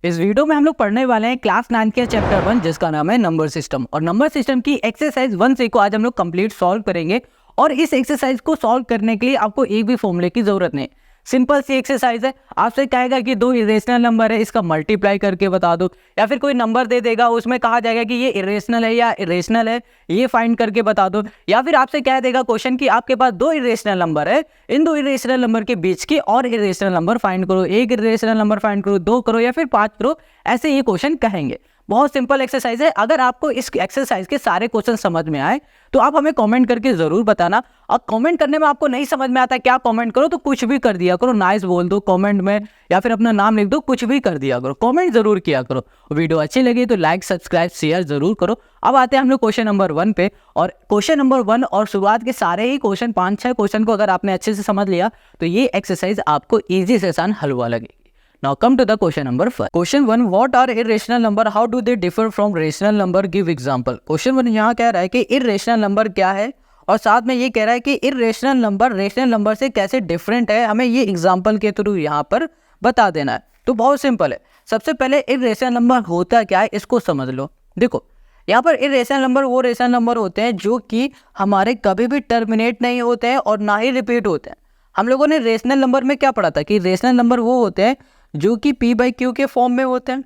इस वीडियो में हम लोग पढ़ने वाले हैं क्लास 9 के चैप्टर 1 जिसका नाम है नंबर सिस्टम। और नंबर सिस्टम की एक्सरसाइज 1 से को आज हम लोग कंप्लीट सॉल्व करेंगे। और इस एक्सरसाइज को सॉल्व करने के लिए आपको एक भी फॉर्मूले की जरूरत नहीं। सिंपल सी एक्सरसाइज है। आपसे कहेगा कि दो इरेशनल नंबर है, इसका मल्टीप्लाई करके बता दो, या फिर कोई नंबर दे देगा उसमें कहा जाएगा कि ये इरेशनल है या इरेशनल है, ये फाइंड करके बता दो। या फिर आपसे कह देगा क्वेश्चन कि आपके पास दो इरेशनल नंबर है, इन दो इरेशनल नंबर के बीच के और इरेशनल नंबर फाइंड करो, एक इरेशनल नंबर फाइंड करो, दो करो या फिर 5 करो, ऐसे ये क्वेश्चन कहेंगे। बहुत सिंपल एक्सरसाइज है। अगर आपको इस एक्सरसाइज के सारे क्वेश्चन समझ में आए तो आप हमें कमेंट करके जरूर बताना। और कमेंट करने में आपको नहीं समझ में आता क्या कमेंट करो तो कुछ भी कर दिया करो, नाइस बोल दो कमेंट में, या फिर अपना नाम लिख दो, कुछ भी कर दिया करो, कमेंट जरूर किया करो। वीडियो अच्छी लगी तो लाइक सब्सक्राइब शेयर जरूर करो। अब आते हैं हम लोग क्वेश्चन नंबर 1 पे। और क्वेश्चन नंबर 1 और शुरुआत के सारे ही क्वेश्चन 5-6 क्वेश्चन को अगर आपने अच्छे से समझ लिया तो ये एक्सरसाइज आपको ईजी से आसान हलवा लगेगी। Now come to the question number 1. Question 1. What are irrational number? How do they differ from rational number? Give example. Question 1 यहाँ कह रहा है कि irrational number क्या है और साथ में ये कह रहा है कि irrational number rational number से कैसे डिफरेंट है, हमें ये एग्जाम्पल के थ्रू यहाँ पर बता देना है। तो बहुत सिंपल है। सबसे पहले irrational number होता क्या है इसको समझ लो। देखो यहाँ पर irrational नंबर वो रेशनल नंबर होते हैं जो कि हमारे कभी भी टर्मिनेट नहीं होते हैं और ना ही रिपीट होते हैं। हम लोगों ने रेशनल नंबर में क्या पढ़ा था कि रेशनल नंबर वो होते हैं जो कि p/q के फॉर्म में होते हैं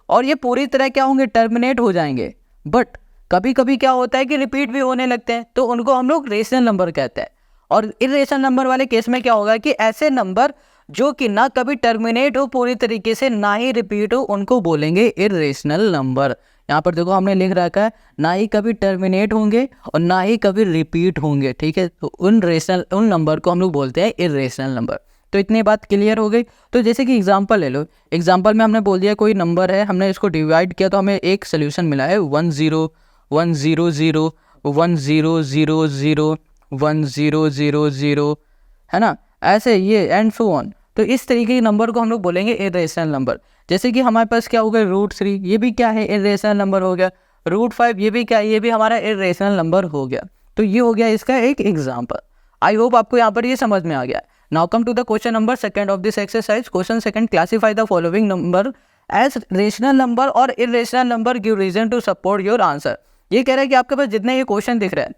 और ये पूरी तरह क्या होंगे, टर्मिनेट हो जाएंगे। बट कभी कभी क्या होता है कि रिपीट भी होने लगते हैं, तो उनको हम लोग रेशनल नंबर कहते हैं। और इरेशनल नंबर वाले केस में क्या होगा कि ऐसे नंबर जो कि ना कभी टर्मिनेट हो पूरी तरीके से, ना ही रिपीट हो, उनको बोलेंगे इरेशनल नंबर। यहाँ पर देखो हमने लिख रखा है ना ही कभी टर्मिनेट होंगे और ना ही कभी रिपीट होंगे, ठीक है। तो उन नंबर को हम लोग बोलते हैं इरेशनल नंबर। तो इतनी बात क्लियर हो गई। तो जैसे कि एग्जांपल ले लो, एग्जांपल में हमने बोल दिया कोई नंबर है, हमने इसको डिवाइड किया तो हमें एक सोल्यूशन मिला है 1 0 1 0 0 1 0 0 0 1 0 0 0, है ना, ऐसे ये एंड सो ऑन। तो इस तरीके के नंबर को हम लोग बोलेंगे इरेशनल नंबर। जैसे कि हमारे पास क्या हो गया √3, ये भी क्या है, इरेशनल नंबर हो गया। √5 ये भी क्या है, ये भी हमारा इरेशनल नंबर हो गया। तो ये हो गया इसका एक एग्जाम्पल। आई होप आपको यहाँ पर ये समझ में आ गया। Now come to the question number 2 of this exercise. Question 2. Classify the following number as rational number or irrational number. Give reason to support your answer. ये कह रहा है कि आपके पास जितने ये क्वेश्चन दिख रहे हैं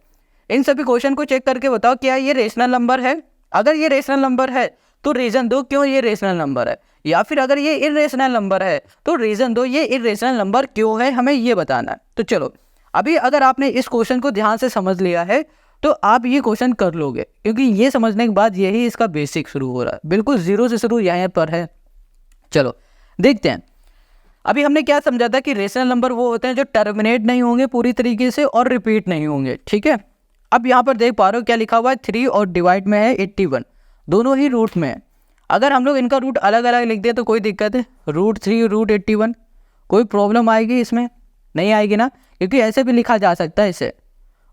इन सभी क्वेश्चन को चेक करके बताओ क्या ये रेशनल नंबर है। अगर ये रेशनल नंबर है तो रीजन दो क्यों ये रेशनल नंबर है, या फिर अगर ये इरेशनल नंबर है तो रीजन दो ये इरेशनल नंबर क्यों है, हमें ये बताना है। तो चलो अभी अगर आपने इस क्वेश्चन को ध्यान से समझ लिया है तो आप ये क्वेश्चन कर लोगे, क्योंकि ये समझने के बाद यही इसका बेसिक शुरू हो रहा है, बिल्कुल जीरो से शुरू यहाँ पर है। चलो देखते हैं। अभी हमने क्या समझा था कि रेशनल नंबर वो होते हैं जो टर्मिनेट नहीं होंगे पूरी तरीके से और रिपीट नहीं होंगे, ठीक है। अब यहाँ पर देख पा रहे हो क्या लिखा हुआ है, 3 और डिवाइड में है 81, दोनों ही रूट में है। अगर हम लोग इनका रूट अलग अलग लिख दें तो कोई दिक्कत है, √3 √81, कोई प्रॉब्लम आएगी इसमें? नहीं आएगी ना, क्योंकि ऐसे भी लिखा जा सकता है इसे।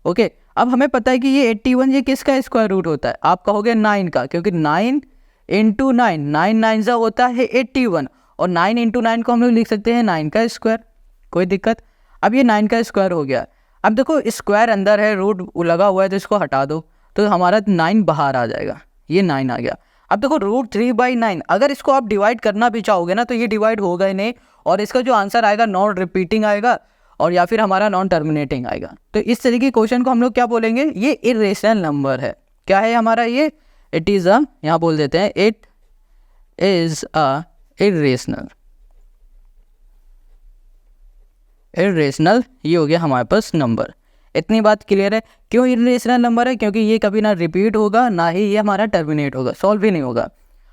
ओके अब हमें पता है कि ये 81 ये किसका स्क्वायर रूट होता है, आप कहोगे 9 का, क्योंकि 9 × 9 9 9 होता है 81, और 9 × 9 को हम लोग लिख सकते हैं 9 का स्क्वायर, कोई दिक्कत। अब ये 9 का स्क्वायर हो गया। अब देखो स्क्वायर अंदर है, रूट लगा हुआ है, तो इसको हटा दो तो हमारा 9 बाहर आ जाएगा, ये 9 आ गया। अब देखो √3/9, अगर इसको आप डिवाइड करना भी चाहोगे ना तो ये डिवाइड होगा ही नहीं, और इसका जो आंसर आएगा नॉन रिपीटिंग आएगा और या फिर हमारा नॉन टर्मिनेटिंग आएगा। तो इस तरीके के क्वेश्चन को हम लोग क्या बोलेंगे, ये इरेशनल नंबर है। क्या है हमारा ये, इट इज़ अ, यहाँ बोल देते हैं it is a irrational. Irrational ये हो गया हमारे पास नंबर। इतनी बात क्लियर है। क्यों इरेशनल नंबर है, क्योंकि ये कभी ना रिपीट होगा ना ही ये हमारा टर्मिनेट होगा, सॉल्व ही नहीं होगा।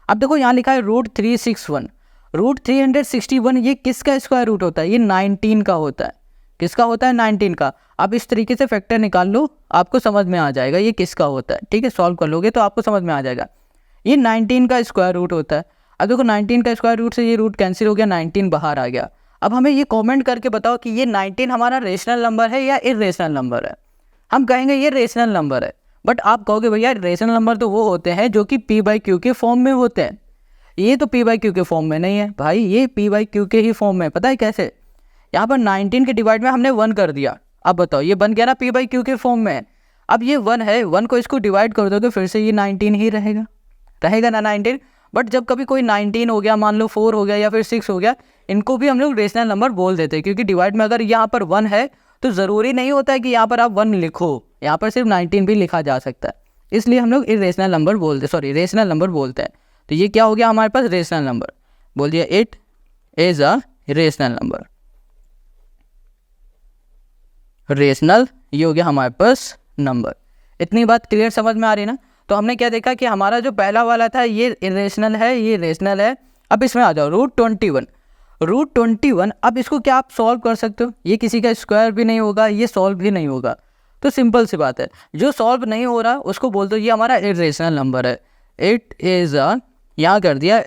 अब देखो यहाँ लिखा है √361, √361 ये किसका स्क्वायर रूट होता है, ये 19 का होता है। किसका होता है, 19 का। अब इस तरीके से फैक्टर निकाल लो, आपको समझ में आ जाएगा ये किसका होता है, ठीक है। सॉल्व कर लोगे तो आपको समझ में आ जाएगा, ये 19 का स्क्वायर रूट होता है। अब देखो 19 का स्क्वायर रूट से ये रूट कैंसिल हो गया, 19 बाहर आ गया। अब हमें ये कमेंट करके बताओ कि ये 19 हमारा रेशनल नंबर है या इरेशनल नंबर है। हम कहेंगे ये रेशनल नंबर है, बट आप कहोगे भैया रेशनल नंबर तो वो होते हैं जो कि p/q के फॉर्म में होते हैं, ये तो p/q के फॉर्म में नहीं है भाई, ये p/q के ही फॉर्म में। पता है कैसे, यहाँ पर 19 के डिवाइड में हमने 1 कर दिया। अब बताओ ये बन गया ना p/q के फॉर्म में। अब ये 1 है, 1 को इसको डिवाइड कर दो तो फिर से ये 19 ही रहेगा, रहेगा ना 19। बट जब कभी कोई 19 हो गया, मान लो 4 हो गया या फिर 6 हो गया, इनको भी हम लोग रेशनल नंबर बोल देते हैं, क्योंकि डिवाइड में अगर यहाँ पर 1 है तो ज़रूरी नहीं होता है कि यहाँ पर आप 1 लिखो, यहाँ पर सिर्फ 19 भी लिखा जा सकता है, इसलिए हम लोग रेशनल नंबर बोलते हैं। तो ये क्या हो गया हमारे पास, रेशनल नंबर। बोल दिया it is a rational number. Rational, ये हो गया हमारे पास नंबर। इतनी बात क्लियर समझ में आ रही ना। तो हमने क्या देखा कि हमारा जो पहला वाला था ये इरेशनल है, ये रेशनल है। अब इसमें आ जाओ √21। अब इसको क्या आप सॉल्व कर सकते हो, ये किसी का स्क्वायर भी नहीं होगा, ये सॉल्व भी नहीं होगा। तो सिंपल सी बात है, जो सॉल्व नहीं हो रहा उसको बोल दो ये हमारा इरेशनल नंबर है। इट इज़ अ, यहाँ कर दिया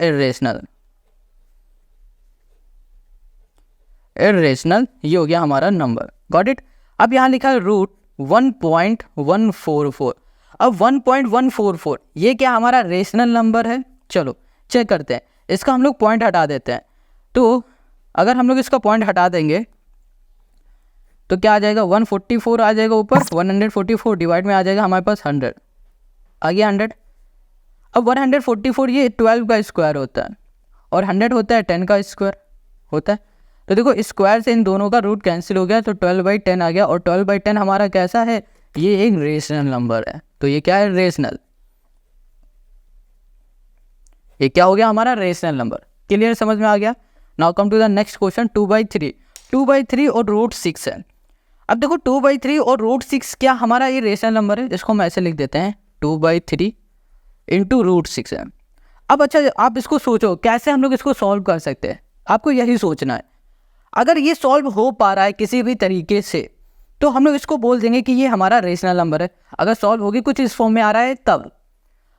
इरेशनल, ये हो गया हमारा नंबर। Got it. अब यहाँ लिखा है √1.144। अब 1.144 ये क्या हमारा रेशनल नंबर है। चलो चेक करते हैं, इसका हम लोग पॉइंट हटा देते हैं। तो अगर हम लोग इसका पॉइंट हटा देंगे तो क्या आ जाएगा, 144 आ जाएगा ऊपर, 144 डिवाइड में आ जाएगा हमारे पास 100, आ गया 100। अब 144 ये 12 का स्क्वायर होता है और 100 होता है 10 का स्क्वायर होता है। तो देखो स्क्वायर से इन दोनों का रूट कैंसिल हो गया, तो 12/10 आ गया। और 12/10 हमारा कैसा है, ये एक रेशनल नंबर है। तो ये क्या है, रेशनल। ये क्या हो गया हमारा, रेशनल नंबर। क्लियर, समझ में आ गया। Now come to the next question, 2/3 और √6 है। अब देखो 2/3 और √6 क्या हमारा ये रेशनल नंबर है, जिसको हम ऐसे लिख देते हैं 2/3 इंटू √6 है। अब अच्छा आप इसको सोचो कैसे हम लोग इसको सॉल्व कर सकते हैं, आपको यही सोचना है। अगर ये सॉल्व हो पा रहा है किसी भी तरीके से तो हम लोग इसको बोल देंगे कि ये हमारा रेशनल नंबर है। अगर सॉल्व होगी कुछ इस फॉर्म में आ रहा है तब।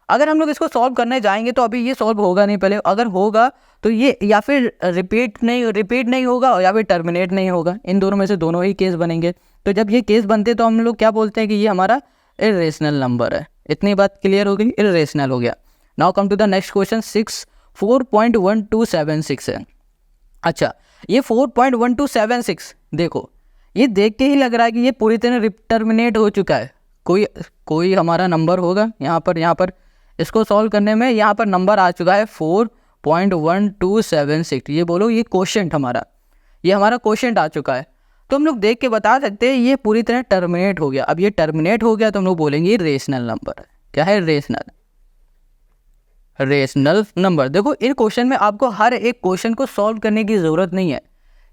अगर हम लोग इसको सॉल्व करने जाएंगे तो अभी ये सॉल्व होगा नहीं, पहले अगर होगा तो ये या फिर रिपीट नहीं होगा या फिर टर्मिनेट नहीं होगा, इन दोनों में से दोनों ही केस बनेंगे। तो जब ये केस बनते तो हम लोग क्या बोलते हैं कि ये हमारा इरेशनल नंबर है। इतनी बात क्लियर हो गई, इरेशनल हो गया। Now come to the next question, 4.1276 है। अच्छा ये 4.1276 देखो, ये देख के ही लग रहा है कि ये पूरी तरह टर्मिनेट हो चुका है। कोई हमारा नंबर होगा यहाँ पर इसको सॉल्व करने में यहाँ पर नंबर आ चुका है 4.1276। ये बोलो ये क्वोशेंट हमारा, ये हमारा क्वोशेंट आ चुका है। तो हम लोग देख के बता सकते हैं ये पूरी तरह टर्मिनेट हो गया। अब ये टर्मिनेट हो गया तो हम लोग बोलेंगे ये रेशनल नंबर है। क्या है, रेशनल नंबर। देखो इन क्वेश्चन में आपको हर एक क्वेश्चन को सॉल्व करने की ज़रूरत नहीं है,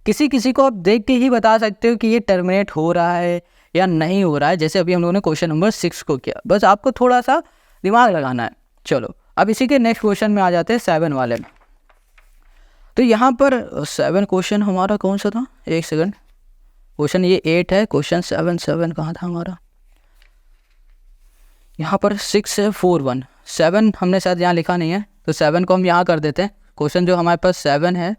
किसी को आप देख के ही बता सकते हो कि ये टर्मिनेट हो रहा है या नहीं हो रहा है। जैसे अभी हम लोगों ने क्वेश्चन नंबर 6 को किया, बस आपको थोड़ा सा दिमाग लगाना है। चलो अब इसी के नेक्स्ट क्वेश्चन में आ जाते हैं 7 वाले में। तो यहाँ पर 7 क्वेश्चन हमारा कौन सा था, एक सेकंड, क्वेश्चन ये 8 है, क्वेश्चन 7 कहाँ था हमारा, यहाँ पर 6 है, 4 1 7 हमने शायद यहाँ लिखा नहीं है, तो 7 को हम यहाँ कर देते हैं। क्वेश्चन जो हमारे पास 7 है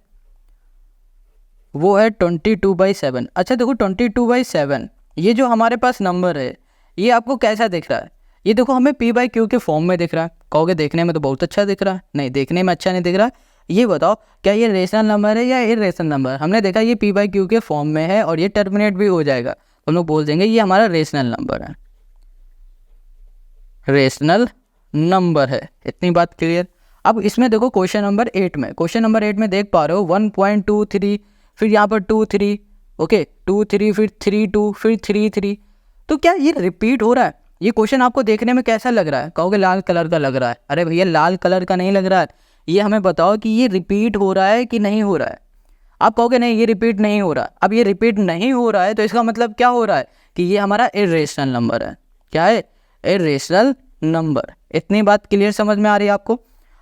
वो है 22/7। अच्छा देखो 22/7 ये जो हमारे पास नंबर है ये आपको कैसा दिख रहा है, ये देखो हमें P/Q के फॉर्म में दिख रहा है। कहोगे देखने में तो बहुत अच्छा दिख रहा है, नहीं देखने में अच्छा नहीं दिख रहा है। ये बताओ क्या ये रेशनल नंबर है या इरेशनल नंबर। हमने देखा ये P/Q के फॉर्म में है और ये टर्मिनेट भी हो जाएगा, तो हम लोग बोल देंगे ये हमारा रेशनल नंबर है, रेशनल नंबर है। इतनी बात क्लियर। अब इसमें देखो क्वेश्चन नंबर 8 में देख पा रहे हो 1.23, फिर यहाँ पर 23, ओके 23, फिर 32, फिर 33। तो क्या ये रिपीट हो रहा है। ये क्वेश्चन आपको देखने में कैसा लग रहा है, कहोगे लाल कलर का लग रहा है। अरे भैया लाल कलर का नहीं लग रहा है, ये हमें बताओ कि ये रिपीट हो रहा है कि नहीं हो रहा है। आप कहोगे नहीं ये रिपीट नहीं हो रहा। अब ये रिपीट नहीं हो रहा है तो इसका मतलब क्या हो रहा है कि ये हमारा इरेशनल नंबर है। क्या है, इरेशनल नंबर। इतनी बात क्लियर समझ में आ रही है आपको।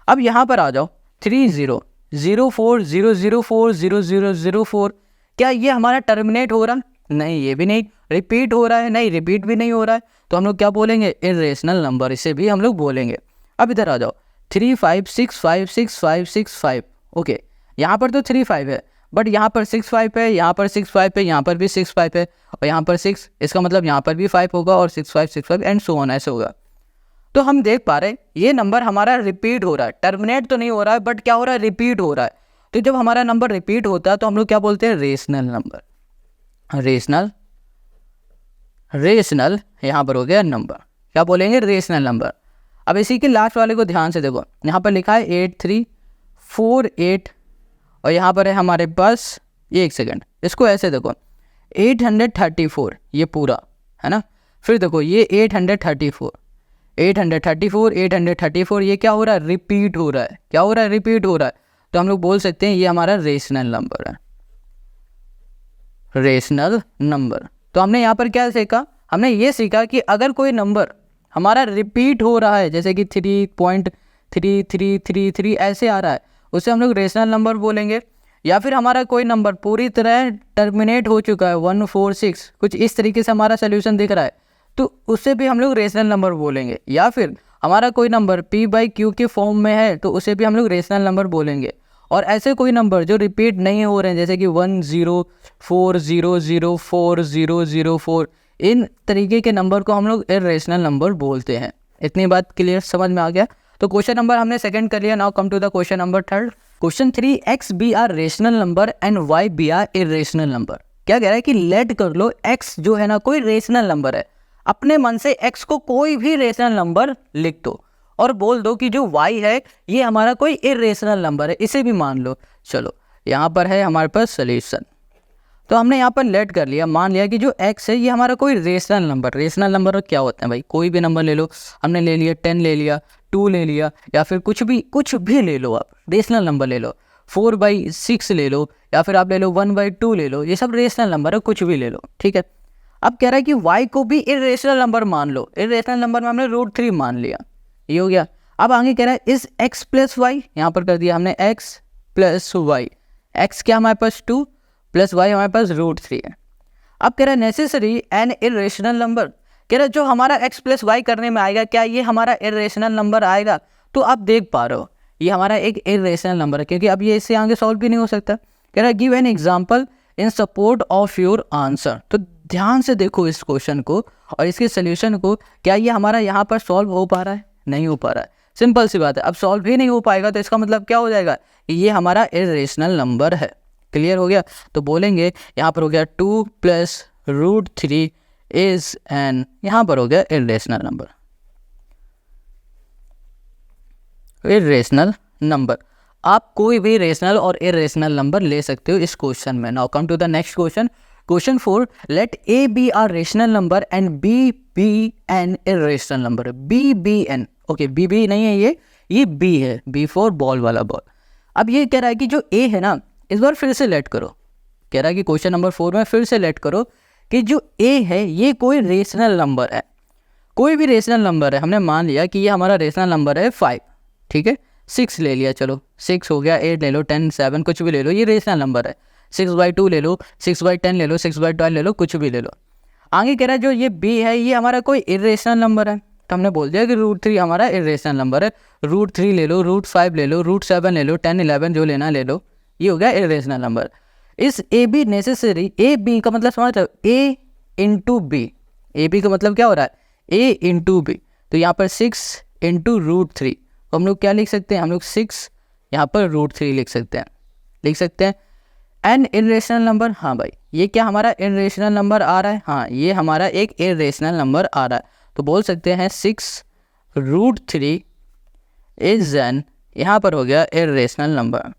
अब यहाँ पर आ जाओ 300400400004। क्या ये हमारा टर्मिनेट हो रहा है, नहीं ये भी नहीं। रिपीट हो रहा है, नहीं रिपीट भी नहीं हो रहा है। तो हम लोग क्या बोलेंगे, इरेशनल नंबर, इसे भी हम लोग बोलेंगे। अब इधर आ जाओ 3565665। ओके यहाँ पर तो 35 है, बट यहाँ पर 65 है, यहाँ पर 65 है, यहाँ पर भी 65 है और यहाँ पर 6, इसका मतलब यहाँ पर भी 5 होगा और 65 एंड सो ऑन ऐसे होगा। तो हम देख पा रहे हैं ये नंबर हमारा रिपीट हो रहा है, टर्मिनेट तो नहीं हो रहा है बट क्या हो रहा है, रिपीट हो रहा है। तो जब हमारा नंबर रिपीट होता है तो हम लोग क्या बोलते हैं, रेशनल नंबर। रेशनल यहाँ पर हो गया नंबर, क्या बोलेंगे, रेशनल नंबर। अब इसी के लास्ट वाले को ध्यान से देखो, यहाँ पर लिखा है 8348 और यहाँ पर है हमारे पास, ये एक सेकेंड, इसको ऐसे देखो 834 ये पूरा है ना, फिर देखो ये 834 ये क्या हो रहा है, रिपीट हो रहा है, क्या हो रहा है, रिपीट हो रहा है। तो हम लोग बोल सकते हैं ये हमारा रेशनल नंबर है, रेशनल नंबर। तो हमने यहाँ पर क्या सीखा, हमने ये सीखा कि अगर कोई नंबर हमारा रिपीट हो रहा है, जैसे कि 3.3333 ऐसे आ रहा है, उसे हम लोग रेशनल नंबर बोलेंगे। या फिर हमारा कोई नंबर पूरी तरह टर्मिनेट हो चुका है 146, कुछ इस तरीके से हमारा सोल्यूशन दिख रहा है, तो उससे भी हम लोग रेशनल नंबर बोलेंगे। या फिर हमारा कोई नंबर p/q के फॉर्म में है, तो उसे भी हम लोग रेशनल नंबर बोलेंगे। और ऐसे कोई नंबर जो रिपीट नहीं हो रहे हैं, जैसे कि 104004, इन तरीके के नंबर को हम लोग इर्रेशनल नंबर बोलते हैं। इतनी बात क्लियर समझ में आ गया। तो क्वेश्चन नंबर हमने सेकंड कर लिया। Now come to the question number third. Question 3, x be are rational number and y be are irrational number. क्या कह रहा है कि लेट कर लो x जो है ना कोई रेशनल नंबर है, अपने मन से x को कोई भी रेशनल नंबर लिख दो और बोल दो कि जो y है ये हमारा कोई इर्रेशनल नंबर है, इसे भी मान लो। चलो यहाँ पर है हमारे पास सोल्यूशन। तो हमने यहाँ पर लेट कर लिया, मान लिया कि जो x है ये हमारा कोई रेशनल नंबर। रेशनल नंबर क्या होता है भाई, कोई भी नंबर ले लो, हमने ले लिया 10 ले लिया, 2 ले लिया, या फिर कुछ भी ले लो, आप रेशनल नंबर ले लो, 4/6 ले लो, या फिर आप ले लो 1/2 ले लो, ये सब रेशनल नंबर है, कुछ भी ले लो, ठीक है। अब कह रहा है कि y को भी इर्रेशनल नंबर मान लो। इर्रेशनल नंबर में हमने √3 मान लिया, ये हो गया। अब आगे कह रहा है इस x + y, यहाँ पर कर दिया हमने x + y, x क्या हमारे पास 2 + y हमारे पास √3 है। अब कह रहा है नेसेसरी एन इर्रेशनल नंबर, कह रहा है जो हमारा x + y करने में आएगा क्या ये हमारा इर्रेशनल नंबर आएगा। तो आप देख पा रहे हो ये हमारा एक इर्रेशनल नंबर है, क्योंकि अब ये इससे आगे सॉल्व भी नहीं हो सकता। कह रहा है give an example in support of your answer. तो ध्यान से देखो इस क्वेश्चन को और इसके सोल्यूशन को, क्या ये हमारा यहाँ पर सॉल्व हो पा रहा है, नहीं हो पा रहा है। सिंपल सी बात है, अब सॉल्व ही नहीं हो पाएगा तो इसका मतलब क्या हो जाएगा, ये हमारा इर्रेशनल नंबर है। क्लियर हो गया। तो बोलेंगे यहाँ पर हो गया 2 + √3 इज एन, यहाँ पर हो गया इर्रेशनल नंबर, इर्रेशनल नंबर। आप कोई भी रेशनल और इर्रेशनल नंबर ले सकते हो इस क्वेश्चन में। Now come to the next question. Question 4, let a be are rational number and b be an irrational number. b be an, okay b be नहीं है, ये b है, b फॉर बॉल वाला बॉल। अब ये कह रहा है कि जो a है ना, इस बार फिर से लेट करो, कह रहा है कि क्वेश्चन नंबर 4 में फिर से लेट करो कि जो a है ये कोई रेशनल नंबर है, कोई भी रेशनल नंबर है। हमने मान लिया कि ये हमारा रेशनल नंबर है 5, ठीक है। 6 ले लिया, चलो 6 हो गया, 8 ले लो, 10, 7 कुछ भी ले लो, ये रेशनल नंबर है। 6/2 ले लो, 6/10 ले लो, 6/12 ले लो, कुछ भी ले लो। आगे कह रहा है जो ये b है ये हमारा कोई इर्रेशनल नंबर है, तो हमने बोल दिया कि √3 हमारा इर्रेशनल नंबर है। √3 ले लो, √5 ले लो, √7 ले लो, 10, 11 जो लेना ले लो, ये हो गया इर्रेशनल नंबर। इस A B necessary, A B का मतलब समझ रहे हो, a × b, ए बी का मतलब क्या हो रहा है, a × b। तो यहाँ पर 6 × √3, तो हम लोग क्या लिख सकते हैं, हम लोग 6 यहाँ पर √3 लिख सकते हैं। एन इर्रेशनल नंबर, हाँ भाई ये क्या हमारा इर्रेशनल नंबर आ रहा है, हाँ ये हमारा एक इर्रेशनल नंबर आ रहा है। तो बोल सकते हैं 6 √3 इज एन, यहाँ पर हो गया इर्रेशनल नंबर,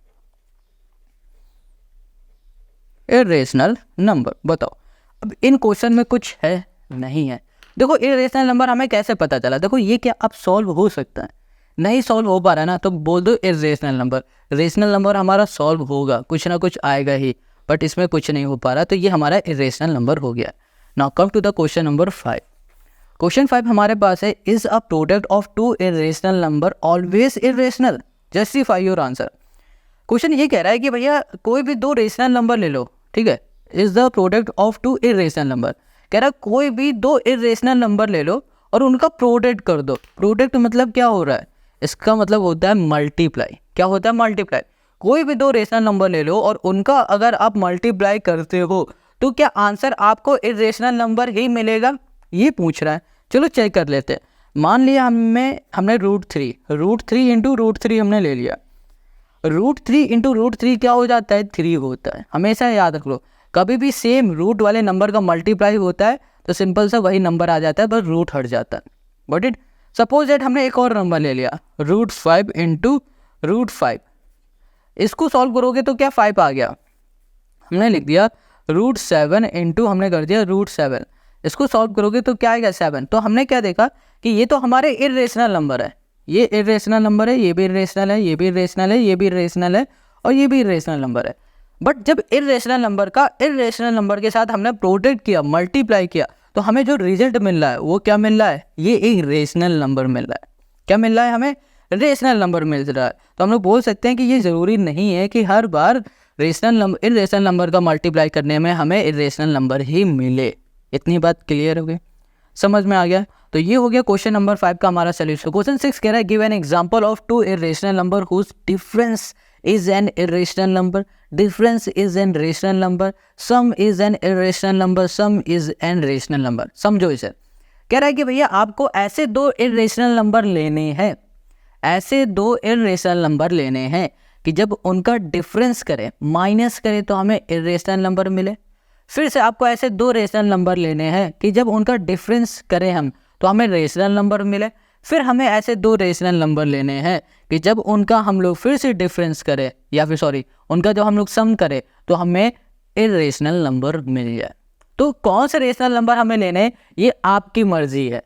इर्रेशनल नंबर। बताओ अब इन क्वेश्चन में कुछ है, नहीं है। देखो इर्रेशनल नंबर हमें कैसे पता चला, देखो ये क्या अब सॉल्व हो सकता है, नहीं सॉल्व हो पा रहा है ना, तो बोल दो इर्रेशनल नंबर। रेशनल नंबर हमारा सॉल्व होगा, कुछ ना कुछ आएगा ही, बट इसमें कुछ नहीं हो पा रहा, तो ये हमारा इर्रेशनल नंबर हो गया। Now come to the question number 5। Question 5 हमारे पास है, is a product of 2 irrational number always irrational, justify your answer. Question ये कह रहा है कि भैया कोई भी 2 रेशनल नंबर ले लो, ठीक है, is the product of 2 irrational number. कह रहा है कोई भी 2 इर्रेशनल नंबर ले लो और उनका प्रोडक्ट कर दो। प्रोडक्ट मतलब क्या हो रहा है, इसका मतलब होता है मल्टीप्लाई। क्या होता है, मल्टीप्लाई। कोई भी 2 रेशनल नंबर ले लो और उनका अगर आप मल्टीप्लाई करते हो तो क्या आंसर आपको इर्रेशनल नंबर ही मिलेगा, ये पूछ रहा है। चलो चेक कर लेते हैं। मान लिया हमने √3 × √3 हमने ले लिया। √3 × √3 क्या हो जाता है, 3 होता है। हमेशा याद रख लो, कभी भी सेम रूट वाले नंबर का मल्टीप्लाई होता है तो सिंपल सा वही नंबर आ जाता है, बस रूट हट जाता है। Got it. सपोज दैट हमने एक और नंबर ले लिया √5 × √5। इसको सॉल्व करोगे तो क्या 5 आ गया, हमने लिख दिया √7 इंटू हमने कर दिया √7। इसको सॉल्व करोगे तो क्या आएगा 7। तो हमने क्या देखा कि ये तो हमारे इर्रेशनल नंबर है, ये इर्रेशनल नंबर है, ये भी इर्रेशनल है, ये भी इर्रेशनल है, ये भी इर्रेशनल है और ये भी इर्रेशनल नंबर है। बट जब इर्रेशनल नंबर का इर्रेशनल नंबर के साथ हमने प्रोडक्ट किया, मल्टीप्लाई किया, तो हमें जो रिजल्ट मिल रहा है वो क्या मिल रहा है, ये एक रेशनल नंबर मिल रहा है। क्या मिल रहा है हमें, रेशनल नंबर मिल रहा है। तो हम लोग बोल सकते हैं कि ये ज़रूरी नहीं है कि हर बार इर्रेशनल नंबर का मल्टीप्लाई करने में हमें इर्रेशनल नंबर ही मिले। इतनी बात क्लियर हो गई, समझ में आ गया। तो ये हो गया क्वेश्चन नंबर 5 का हमारा सोल्यूशन। क्वेश्चन 6 कह रहा है give an example of 2 irrational number whose difference is an irrational number, difference is an rational number, sum is an irrational number, sum is an rational number. समझो इसे। कह रहा है कि भैया आपको ऐसे 2 इर्रेशनल नंबर लेने हैं, ऐसे 2 इर्रेशनल नंबर लेने हैं कि जब उनका डिफरेंस करें, माइनस करें तो हमें इर्रेशनल नंबर मिले। फिर से आपको ऐसे 2 रेशनल नंबर लेने हैं कि जब उनका डिफरेंस करें हम तो हमें रेशनल नंबर मिले। फिर हमें ऐसे 2 रेशनल नंबर लेने हैं कि जब उनका हम लोग फिर से डिफरेंस करें, या फिर सॉरी उनका जो हम लोग सम करें तो हमें इर्रेशनल नंबर मिल जाए। तो कौन से रेशनल नंबर हमें लेने हैं ये आपकी मर्जी है,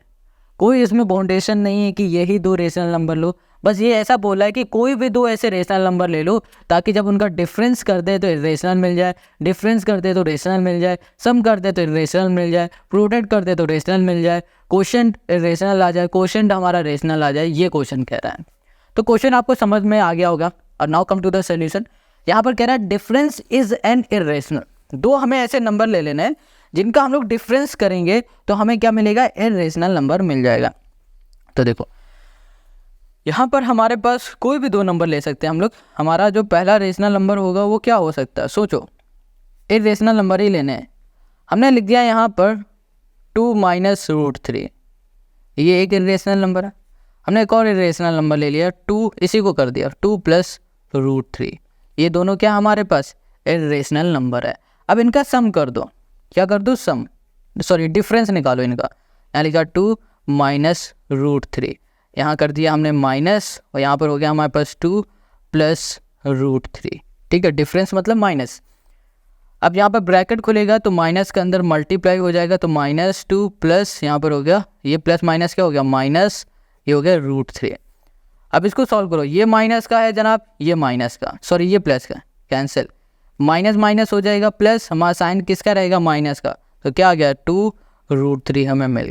कोई इसमें बाउंडेशन नहीं है कि यही 2 रेशनल नंबर लो। बस ये ऐसा बोला है कि कोई भी 2 ऐसे रेशनल नंबर ले लो ताकि जब उनका डिफरेंस कर दे तो रेशनल मिल जाए, डिफरेंस कर दे तो रेशनल मिल जाए, सम कर दे तो रेशनल मिल जाए, प्रोडक्ट कर दे तो रेशनल मिल जाए, कोशेंट रेशनल आ जाए, कोशेंट हमारा रेशनल आ जाए। ये क्वेश्चन कह रहा है। तो क्वेश्चन आपको समझ में आ गया होगा। और now come to the solution. यहाँ पर कह रहा है डिफरेंस इज एन इर्रेशनल। 2 हमें ऐसे नंबर ले लेने हैं जिनका हम लोग डिफरेंस करेंगे तो हमें क्या मिलेगा, इर्रेशनल नंबर मिल जाएगा। तो देखो यहाँ पर हमारे पास कोई भी 2 नंबर ले सकते हैं हम लोग। हमारा जो पहला रेशनल नंबर होगा वो क्या हो सकता है, सोचो, इर्रेशनल नंबर ही लेने हैं। हमने लिख दिया यहाँ पर 2 - √3, ये एक इर्रेशनल नंबर है। हमने एक और इर्रेशनल नंबर ले लिया 2, इसी को कर दिया 2 + √3। ये दोनों क्या हमारे पास इर्रेशनल नंबर है। अब इनका सम कर दो, क्या कर दो, सम, सॉरी डिफरेंस निकालो इनका। यहाँ लिखा 2 - √3, यहाँ कर दिया हमने माइनस, और यहाँ पर हो गया हमारे पास 2 + √3। ठीक है, डिफरेंस मतलब माइनस। अब यहाँ पर ब्रैकेट खुलेगा तो माइनस के अंदर मल्टीप्लाई हो जाएगा, तो -2 प्लस यहाँ पर हो गया, ये प्लस माइनस क्या हो गया, माइनस, ये हो गया √3। अब इसको सॉल्व करो, ये माइनस का है जनाब, ये माइनस का, सॉरी ये प्लस का, कैंसिल, माइनस माइनस हो जाएगा, प्लस हमारा साइन किसका रहेगा, माइनस का। तो क्या आ गया 2 √3 हमें मिल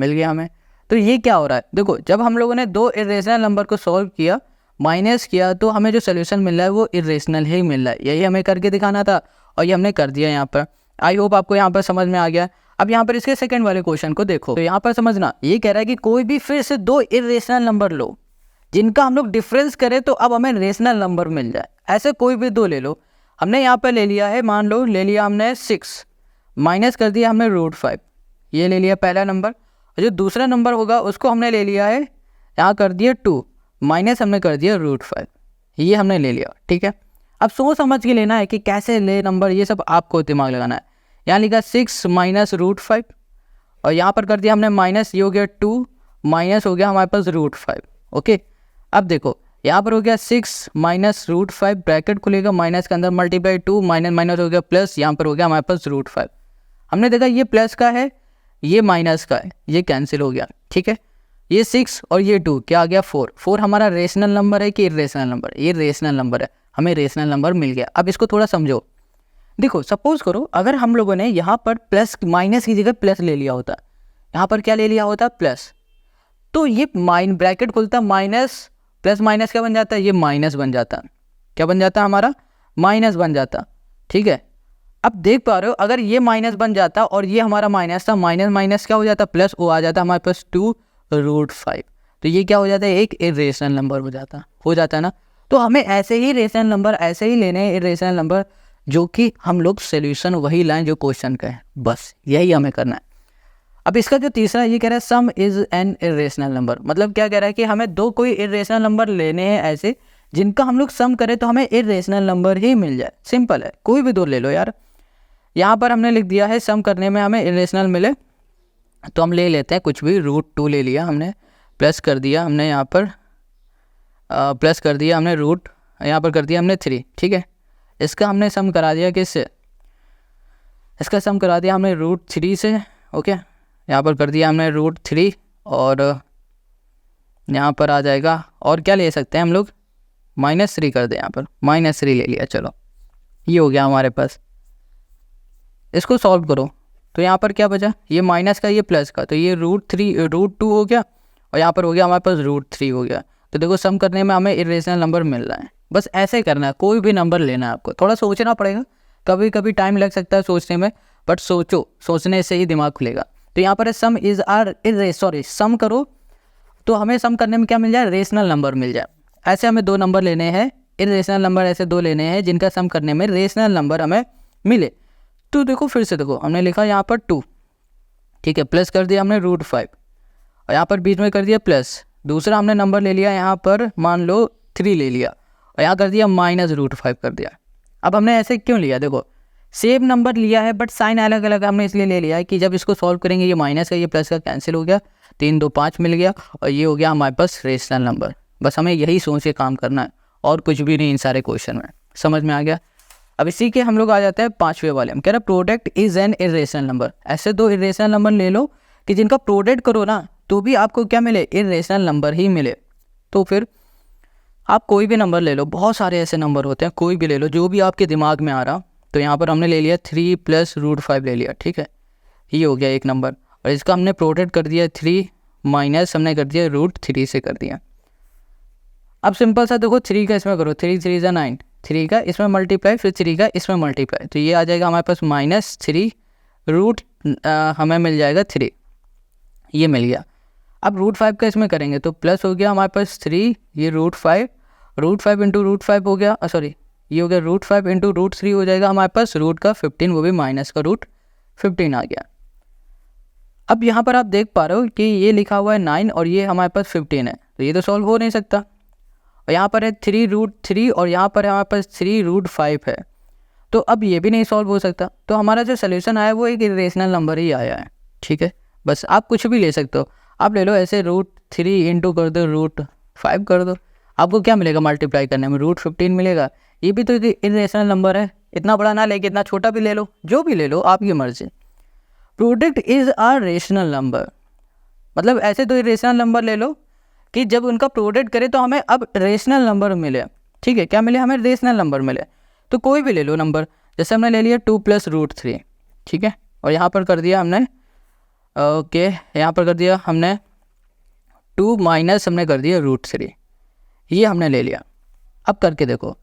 गया हमें। तो ये क्या हो रहा है, देखो जब हम लोगों ने 2 इर्रेशनल नंबर को सॉल्व किया, माइनस किया, तो हमें जो सोल्यूशन मिल रहा है वो इर्रेशनल ही मिल रहा है। यही हमें करके दिखाना था और ये हमने कर दिया यहाँ पर। आई होप आपको यहाँ पर समझ में आ गया। अब यहाँ पर इसके सेकंड वाले क्वेश्चन को देखो, तो यहाँ पर समझना, ये कह रहा है कि कोई भी फिर से 2 इर्रेशनल नंबर लो जिनका हम लोग डिफरेंस करें तो अब हमें रेशनल नंबर मिल जाए। ऐसे कोई भी 2 ले लो। हमने यहाँ पर ले लिया है, मान लो ले लिया हमने 6, माइनस कर दिया हमने √5, ये ले लिया पहला नंबर। और जो दूसरा नंबर होगा उसको हमने ले लिया है, यहाँ कर दिया 2, माइनस हमने कर दिया √5, ये हमने ले लिया। ठीक है, अब सोच समझ के लेना है कि कैसे ले नंबर, ये सब आपको दिमाग लगाना है। यहाँ लिखा 6 - √5, और यहाँ पर कर दिया हमने माइनस, ये हो गया 2, माइनस हो गया हमारे पास √5। ओके, अब देखो यहाँ पर हो गया 6 - √5, ब्रैकेट खुलेगा, माइनस के अंदर मल्टीप्लाई 2, माइनस माइनस हो गया प्लस, यहाँ पर हो गया हमारे पास √5। हमने देखा ये प्लस का है, ये माइनस का है, ये कैंसिल हो गया। ठीक है, ये 6 और ये 2 क्या आ गया 4 हमारा रेशनल नंबर है कि इर्रेशनल नंबर, ये रेशनल नंबर है, हमें रेशनल नंबर मिल गया। अब इसको थोड़ा समझो, देखो सपोज करो अगर हम लोगों ने यहाँ पर प्लस माइनस की जगह प्लस ले लिया होता, यहाँ पर क्या ले लिया होता, प्लस, तो ये ब्रैकेट खुलता, माइनस प्लस माइनस क्या बन जाता है, ये माइनस बन जाता, क्या बन जाता हमारा, माइनस बन जाता। ठीक है, अब देख पा रहे हो अगर ये माइनस बन जाता और ये हमारा माइनस था, माइनस माइनस क्या हो जाता, प्लस, वो आ जाता हमारे पास 2 √5। तो ये क्या हो जाता है, एक इर्रेशनल नंबर हो जाता है ना। तो हमें ऐसे ही रेशनल नंबर ऐसे ही लेने हैं, इर्रेशनल नंबर, जो कि हम लोग सोल्यूशन वही लाएं जो क्वेश्चन का है, बस यही हमें करना है। अब इसका जो तीसरा ये कह रहा है सम इज एन इर्रेशनल नंबर, मतलब क्या कह रहा है कि हमें 2 कोई इर्रेशनल नंबर लेने हैं ऐसे जिनका हम लोग सम करें तो हमें इर्रेशनल नंबर ही मिल जाए। सिंपल है, कोई भी 2 ले लो यार। यहाँ पर हमने लिख दिया है सम करने में हमें इर्रेशनल मिले तो हम ले लेते हैं कुछ भी, √2 ले लिया हमने, प्लस कर दिया हमने यहाँ पर प्लस कर दिया हमने यहाँ पर कर दिया हमने 3, ठीक है। इसका हमने सम करा दिया किससे, इसका सम करा दिया हमने √3 से, ओके। यहाँ पर कर दिया हमने √3 और यहाँ पर आ जाएगा, और क्या ले सकते हैं हम लोग, -3 कर दें, यहाँ पर -3 ले लिया, चलो ये हो गया हमारे पास। इसको सॉल्व करो तो यहाँ पर क्या बचा, ये माइनस का ये प्लस का, तो ये √2 हो गया और यहाँ पर हो गया हमारे पास √3 हो गया। तो देखो सम करने में हमें इरेशनल नंबर मिल रहा है। बस ऐसे ही करना है, कोई भी नंबर लेना है आपको, थोड़ा सोचना पड़ेगा, कभी कभी टाइम लग सकता है सोचने में, बट सोचो, सोचने से ही दिमाग खुलेगा। तो यहाँ पर सम करो तो हमें सम करने में क्या मिल जाए, रेशनल नंबर मिल जाए। ऐसे हमें 2 नंबर लेने हैं, इरेशनल नंबर ऐसे 2 लेने हैं जिनका सम करने में रेशनल नंबर हमें मिले। तो देखो फिर से देखो, हमने लिखा यहाँ पर 2, ठीक है, प्लस कर दिया हमने √5 और यहाँ पर बीच में कर दिया प्लस। दूसरा हमने नंबर ले लिया यहाँ पर, मान लो 3 ले लिया और यहाँ कर दिया -√5 कर दिया। अब हमने ऐसे क्यों लिया, देखो सेम नंबर लिया है बट साइन अलग अलग हमने इसलिए ले लिया है कि जब इसको सॉल्व करेंगे ये माइनस का ये प्लस का कैंसिल हो गया, 3 2 5 मिल गया और ये हो गया हमारे पास रेशनल नंबर। बस हमें यही सोच के काम करना है और कुछ भी नहीं इन सारे क्वेश्चन में, समझ में आ गया। अब इसी के हम लोग आ जाते हैं 5वें वाले, हम कह रहे हैं product is an irrational number. ऐसे 2 इरेशनल नंबर ले लो कि जिनका प्रोडक्ट करो ना तो भी आपको क्या मिले, इरेशनल नंबर ही मिले। तो फिर आप कोई भी नंबर ले लो, बहुत सारे ऐसे नंबर होते हैं, कोई भी ले लो जो भी आपके दिमाग में आ रहा। तो यहाँ पर हमने ले लिया 3 + √5 ले लिया, ठीक है, ये हो गया एक नंबर और इसका हमने प्रोडक्ट कर दिया 3 माइनस हमने कर दिया √3 से कर दिया। अब सिंपल सा देखो 3 का इसमें करो, 3 3 = 9, 3 का इसमें मल्टीप्लाई फिर 3 का इसमें मल्टीप्लाई, तो ये आ जाएगा हमारे पास -3 रूट हमें मिल जाएगा 3, ये मिल गया। अब √5 का इसमें करेंगे तो प्लस हो गया हमारे पास 3, ये √5 × √5 हो गया, सॉरी ये हो गया √5 × √3 हो जाएगा हमारे पास रूट का 15, वो भी माइनस का √15 आ गया। अब यहाँ पर आप देख पा रहे हो कि ये लिखा हुआ है 9 और ये हमारे पास 15 है, तो ये तो सॉल्व हो नहीं सकता। और यहाँ पर है 3√3 और यहाँ पर हमारे पास 3√5 है, तो अब ये भी नहीं सॉल्व हो सकता। तो हमारा जो सोल्यूशन आया वो एक इरेशनल नंबर ही आया है, ठीक है। बस आप कुछ भी ले सकते हो, आप ले लो ऐसे √3 इंटू कर दो √5 कर दो, आपको क्या मिलेगा मल्टीप्लाई करने में, √15 मिलेगा। ये भी तो एक इरेशनल नंबर है, इतना बड़ा ना लेके इतना छोटा भी ले लो, जो भी ले लो आपकी मर्जी। Product is a rational number, मतलब ऐसे 2 इरेशनल नंबर ले लो कि जब उनका प्रोडक्ट करे तो हमें अब रेशनल नंबर मिले, ठीक है, क्या मिले हमें, रेशनल नंबर मिले। तो कोई भी ले लो नंबर, जैसे हमने ले लिया 2 + √3, ठीक है, और यहाँ पर कर दिया हमने ओके, यहाँ पर कर दिया हमने 2 माइनस हमने कर दिया √3, ये हमने ले लिया। अब करके देखो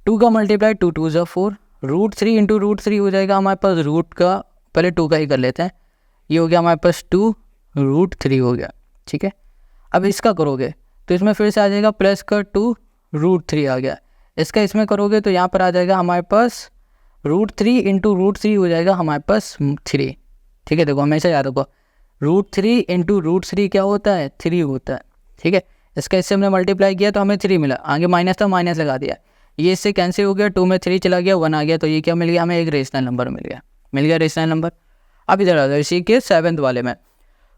2 का मल्टीप्लाई 2 2 = 4, √3 × √3 हो जाएगा हमारे पास रूट का, पहले 2 का ही कर लेते हैं, ये हो गया हमारे पास 2 √3 हो गया, ठीक है। अब इसका करोगे तो इसमें फिर से आ जाएगा प्लस का 2 √3 आ गया, इसका इसमें करोगे तो यहाँ पर आ जाएगा हमारे पास √3 × √3 हो जाएगा हमारे पास 3, ठीक है। देखो हमेशा याद रखो √3 × √3 क्या होता है, 3 होता है, ठीक है। इसका इससे हमने मल्टीप्लाई किया तो हमें 3 मिला, आगे माइनस था माइनस लगा दिया, ये इससे कैंसिल हो गया, 2 में 3 चला गया 1 आ गया, तो ये क्या मिल गया हमें, एक रेशनल नंबर मिल गया रेशनल नंबर। अब इधर आ जाओ इसी के 7वें वाले में,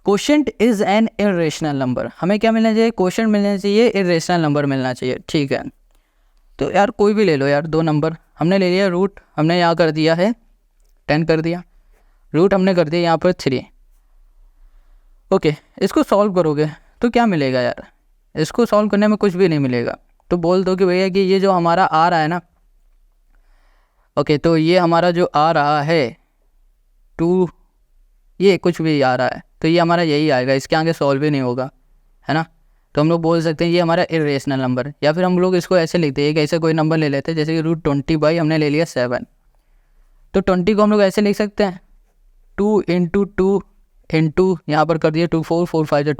quotient is an irrational number. हमें क्या मिलना चाहिए, क्वोशंट मिलना चाहिए, इरेशनल नंबर मिलना चाहिए, ठीक है। तो यार कोई भी ले लो यार, 2 नंबर हमने ले लिया, रूट हमने यहाँ कर दिया है 10 कर दिया, रूट हमने कर दिया यहाँ पर 3, ओके। इसको सॉल्व करोगे तो क्या मिलेगा यार, इसको सॉल्व करने में कुछ भी नहीं मिलेगा। तो बोल दो कि भैया कि ये जो हमारा आ रहा है ना, ओके, तो ये हमारा जो आ रहा है 2, ये कुछ भी आ रहा है तो ये हमारा यही आएगा, इसके आगे सॉल्व भी नहीं होगा, है ना। तो हम लोग बोल सकते हैं ये हमारा इरेशनल नंबर, या फिर हम लोग इसको ऐसे लिखते हैं, एक ऐसे कोई नंबर ले लेते हैं जैसे कि √20 हमने ले लिया 7, तो 20 को हम लोग ऐसे लिख सकते हैं 2 × 2 × यहाँ पर कर दिया 2 4 4 5 =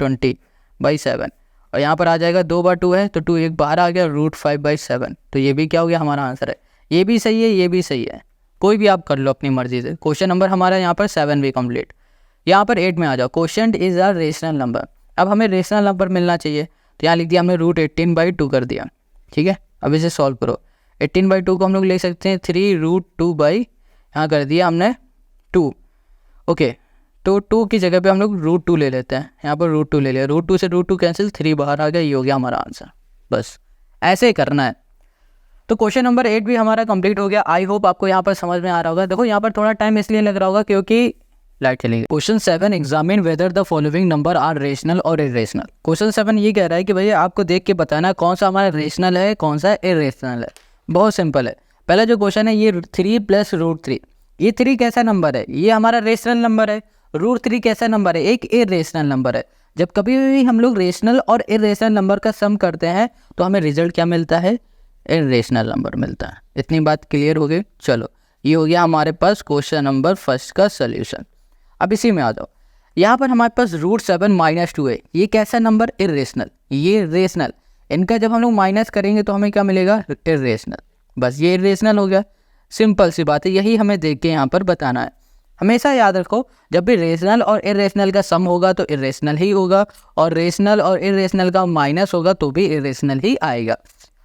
20/7, और यहाँ पर आ जाएगा 2 बार 2 है तो 2 एक बार आ गया √5/7, तो ये भी क्या हो गया हमारा आंसर है। ये भी सही है, ये भी सही है, कोई भी आप कर लो अपनी मर्जी से। क्वेश्चन नंबर हमारा यहाँ पर 7 भी कंप्लीट। यहाँ पर 8 में आ जाओ, quotient is a rational number. अब हमें रेशनल नंबर मिलना चाहिए, तो यहाँ लिख दिया हमने √18/2 कर दिया, ठीक है। अब इसे सॉल्व करो, 18/2 को हम लोग ले सकते हैं 3 √2 यहाँ कर दिया हमने 2, ओके। तो 2 की जगह पे हम लोग √2 ले लेते हैं, यहाँ पर √2 ले लिया, √2 से √2 कैंसिल, 3 बाहर आ गया, ये हो गया हमारा आंसर। बस ऐसे ही करना है। तो क्वेश्चन नंबर 8 भी हमारा कंप्लीट हो गया। आई होप आपको यहाँ पर समझ में आ रहा होगा। देखो यहाँ पर थोड़ा टाइम इसलिए लग रहा होगा क्योंकि लाइट चली गई। Question 7, examine whether the following number are rational और इरेशनल। क्वेश्चन 7 ये कह रहा है कि भैया आपको देख के बताना कौन सा हमारा रेशनल है, कौन सा इरेशनल है। बहुत सिंपल है। पहला जो क्वेश्चन है ये 3 + √3, ये 3 कैसा नंबर है? ये हमारा रेशनल नंबर है। √3 कैसा नंबर है? एक इरेशनल नंबर है। जब कभी भी हम लोग रेशनल और इरेशनल नंबर का सम करते हैं तो हमें रिजल्ट क्या मिलता है? इरेशनल नंबर मिलता है। इतनी बात क्लियर हो गई। चलो ये हो गया हमारे पास क्वेश्चन नंबर 1 का सोल्यूशन। अब इसी में आ जाओ। यहाँ पर हमारे पास √7 - 2 है। ये कैसा नंबर? इरेशनल। ये रेशनल। इनका जब हम लोग माइनस करेंगे तो हमें क्या मिलेगा? इरेशनल। बस ये इरेशनल हो गया। सिंपल सी बात है, यही हमें देख के यहाँ पर बताना है। हमेशा याद रखो, जब भी रेशनल और इरेशनल का सम होगा तो इरेशनल ही होगा, और रेशनल और इरेशनल का माइनस होगा तो भी इरेशनल ही आएगा।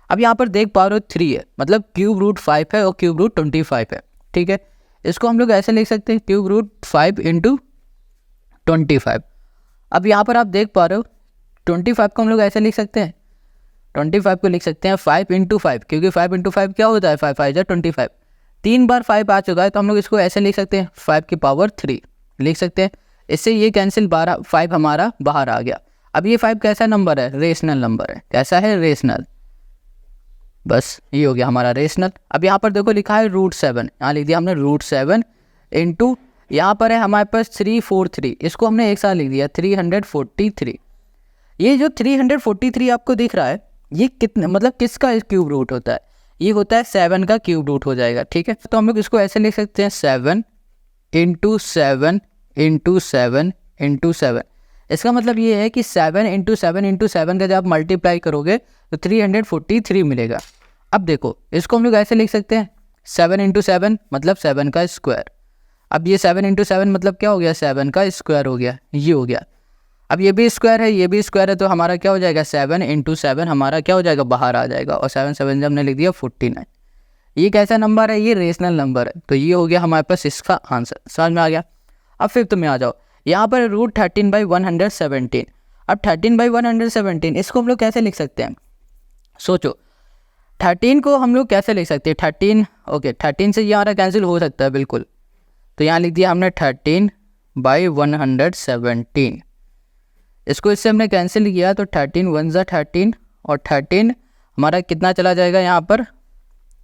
अब यहाँ पर देख पा रहे हो 3 है, मतलब ³ √5 है और ³ √25 है। ठीक है, इसको हम लोग ऐसे लिख सकते हैं ³ √5 × 25। अब यहाँ पर आप देख पा रहे हो 25 को हम लोग ऐसे लिख सकते हैं, 25 को लिख सकते हैं 5 × 5, क्योंकि 5 × 5 क्या होता है? 5 × 5 = 25। 3 बार 5 आ चुका है तो हम लोग इसको ऐसे लिख सकते हैं 5³ लिख सकते हैं। इससे ये कैंसिल 5 हमारा बाहर आ गया। अब ये 5 कैसा नंबर है? रेशनल नंबर है। कैसा है? रेशनल। बस ये हो गया हमारा रेशनल। अब यहाँ पर देखो लिखा है √7, यहाँ लिख दिया हमने √7 × यहाँ पर है हमारे पास 343, इसको हमने एक साथ लिख दिया 343। ये जो 343 आपको दिख रहा है ये कितने, मतलब किसका क्यूब रूट होता है? ये होता है 7 का क्यूब रूट हो जाएगा। ठीक है, तो हम लोग इसको ऐसे लिख सकते हैं 7 × 7 × 7 × 7। इसका मतलब ये है कि 7 × 7 × 7 का जब आप मल्टीप्लाई करोगे तो 343 मिलेगा। अब देखो इसको हम लोग ऐसे लिख सकते हैं 7 × 7 मतलब 7 का स्क्वायर। अब ये 7 × 7 मतलब क्या हो गया? 7 का स्क्वायर हो गया, ये हो गया। अब ये भी स्क्वायर है, ये भी स्क्वायर है, तो हमारा क्या हो जाएगा? 7 × 7 हमारा क्या हो जाएगा? बाहर आ जाएगा। और 7 7 जब हमने लिख दिया 49। ये कैसा नंबर है? ये रेशनल नंबर है। तो ये हो गया हमारे पास इसका आंसर। समझ में आ गया। अब 5th में आ जाओ। यहाँ पर √13/117। अब 13/117 इसको हम लोग कैसे लिख सकते हैं? सोचो, 13 को हम लोग कैसे लिख सकते हैं? 13, ओके 13 से ये हमारा कैंसिल हो सकता है बिल्कुल, तो यहाँ लिख दिया हमने 13/117। इसको इससे हमने कैंसिल किया तो 13 × 1 = 13 और 13 हमारा कितना चला जाएगा यहाँ पर?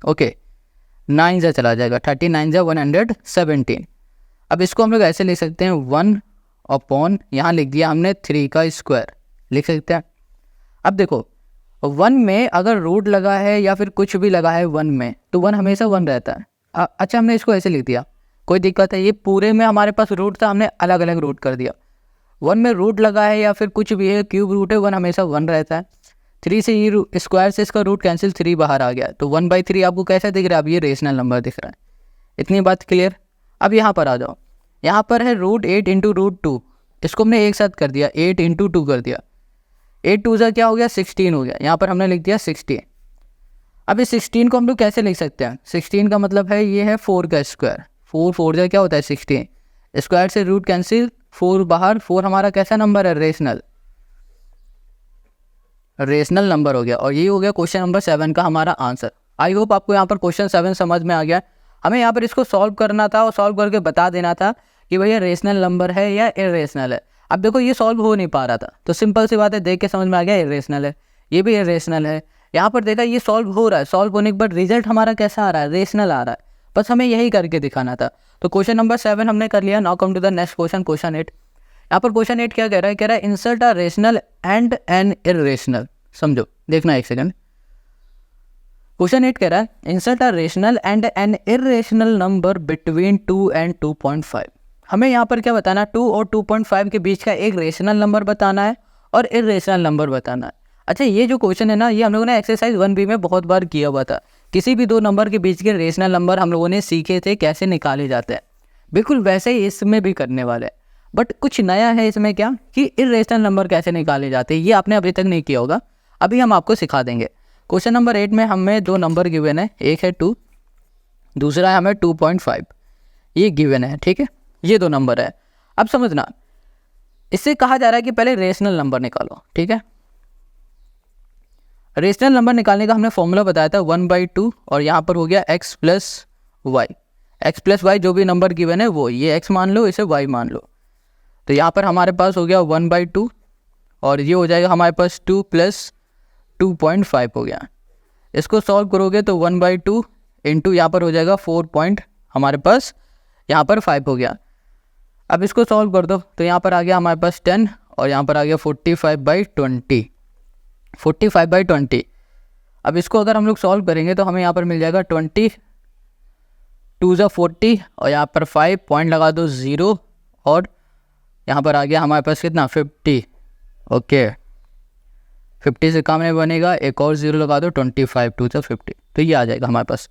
ओके 9 से चला जाएगा, 13 9 = 117। अब इसको हम लोग ऐसे लिख सकते हैं 1/, यहाँ लिख दिया हमने 3 का स्क्वायर लिख सकते हैं। अब देखो 1 में अगर रूट लगा है या फिर कुछ भी लगा है 1 में, तो 1 हमेशा 1 रहता है। अच्छा हमने इसको ऐसे लिख दिया, कोई दिक्कत है? ये पूरे में हमारे पास रूट था, हमने अलग अलग रूट कर दिया। 1 में रूट लगा है या फिर कुछ भी है, क्यूब रूट है, 1 हमेशा 1 रहता है। 3 से ये स्क्वायर से इसका रूट कैंसिल, 3 बाहर आ गया, तो 1/3 आपको कैसा दिख रहा है? अब ये रेशनल नंबर दिख रहा है। इतनी बात क्लियर। अब यहाँ पर आ जाओ। यहाँ पर है √8 × √2, इसको हमने एक साथ कर दिया, 8 × 2 कर दिया। 8 2 क्या हो गया? 16 हो गया। यहाँ पर हमने लिख दिया 16। अब इस 16 को हम लोग कैसे लिख सकते हैं? 16 का मतलब है ये है 4 का स्क्वायर। 4 4 क्या होता है? 16। स्क्वायर से रूट कैंसिल, 4 बाहर। 4 हमारा कैसा नंबर है? रेशनल। रेशनल नंबर हो गया। और ये हो गया क्वेश्चन नंबर 7 का हमारा आंसर। आई होप आपको यहाँ पर क्वेश्चन 7 समझ में आ गया। हमें यहाँ पर इसको सॉल्व करना था और सॉल्व करके बता देना था कि भैया रेशनल नंबर है या इरेशनल है। अब देखो ये सॉल्व हो नहीं पा रहा था, तो सिंपल सी बात है, देख के समझ में आ गया इरेशनल है, ये भी इरेशनल है। यहाँ पर देखा ये सॉल्व हो रहा है, सॉल्व होने के बाद रिजल्ट हमारा कैसा आ रहा है? रेशनल आ रहा है। बस हमें यही करके दिखाना था। तो क्वेश्चन नंबर 7 हमने कर लिया। Now come to the next question, question 8। यहाँ पर क्वेश्चन 8 क्या कह रहा है? कह रहा है insert a rational and an irrational. समझो, देखना एक सेकंड। क्वेश्चन 8 कह रहा है insert a rational and an irrational number between 2 and 2.5। हमें यहाँ पर क्या बताना है? 2 और 2.5 के बीच का एक रेशनल नंबर बताना है और इरेशनल नंबर बताना है। अच्छा ये जो क्वेश्चन है ना, ये हम लोगों ने एक्सरसाइज 1B में बहुत बार किया हुआ था। किसी भी दो नंबर के बीच के रेशनल नंबर हम लोगों ने सीखे थे कैसे निकाले जाते हैं। बिल्कुल वैसे ही इसमें भी करने वाले हैं, बट कुछ नया है इसमें क्या कि इरेशनल नंबर कैसे निकाले जाते हैं, ये आपने अभी तक नहीं किया होगा, अभी हम आपको सिखा देंगे। क्वेश्चन नंबर 8 में हमें 2 नंबर गिवन है, एक है 2, दूसरा है हमें 2.5, ये गिवन है। ठीक है, ये 2 नंबर है। अब समझना, इससे कहा जा रहा है कि पहले रेशनल नंबर निकालो। ठीक है, रेशनल नंबर निकालने का हमने फॉर्मूला बताया था 1/2 और यहाँ पर हो गया x प्लस वाई जो भी नंबर गिवन है वो, ये x मान लो, इसे y मान लो। तो यहाँ पर हमारे पास हो गया 1/2 और ये हो जाएगा हमारे पास 2 प्लस 2.5 हो गया। इसको सॉल्व करोगे तो 1/2 इंटू यहाँ पर हो जाएगा 4 हमारे पास यहाँ पर 5 हो गया। अब इसको सॉल्व कर दो तो यहाँ पर आ गया हमारे पास 10 और यहाँ पर आ गया 45/20। अब इसको अगर हम लोग सॉल्व करेंगे तो हमें यहाँ पर मिल जाएगा 20 2 ज़ा 40 और यहाँ पर 5 पॉइंट लगा दो 0 और यहाँ पर आ गया हमारे पास कितना 50। ओके 50 से काम नहीं बनेगा, एक और 0 लगा दो 25 2 ज़ा 50, तो ये आ जाएगा हमारे पास।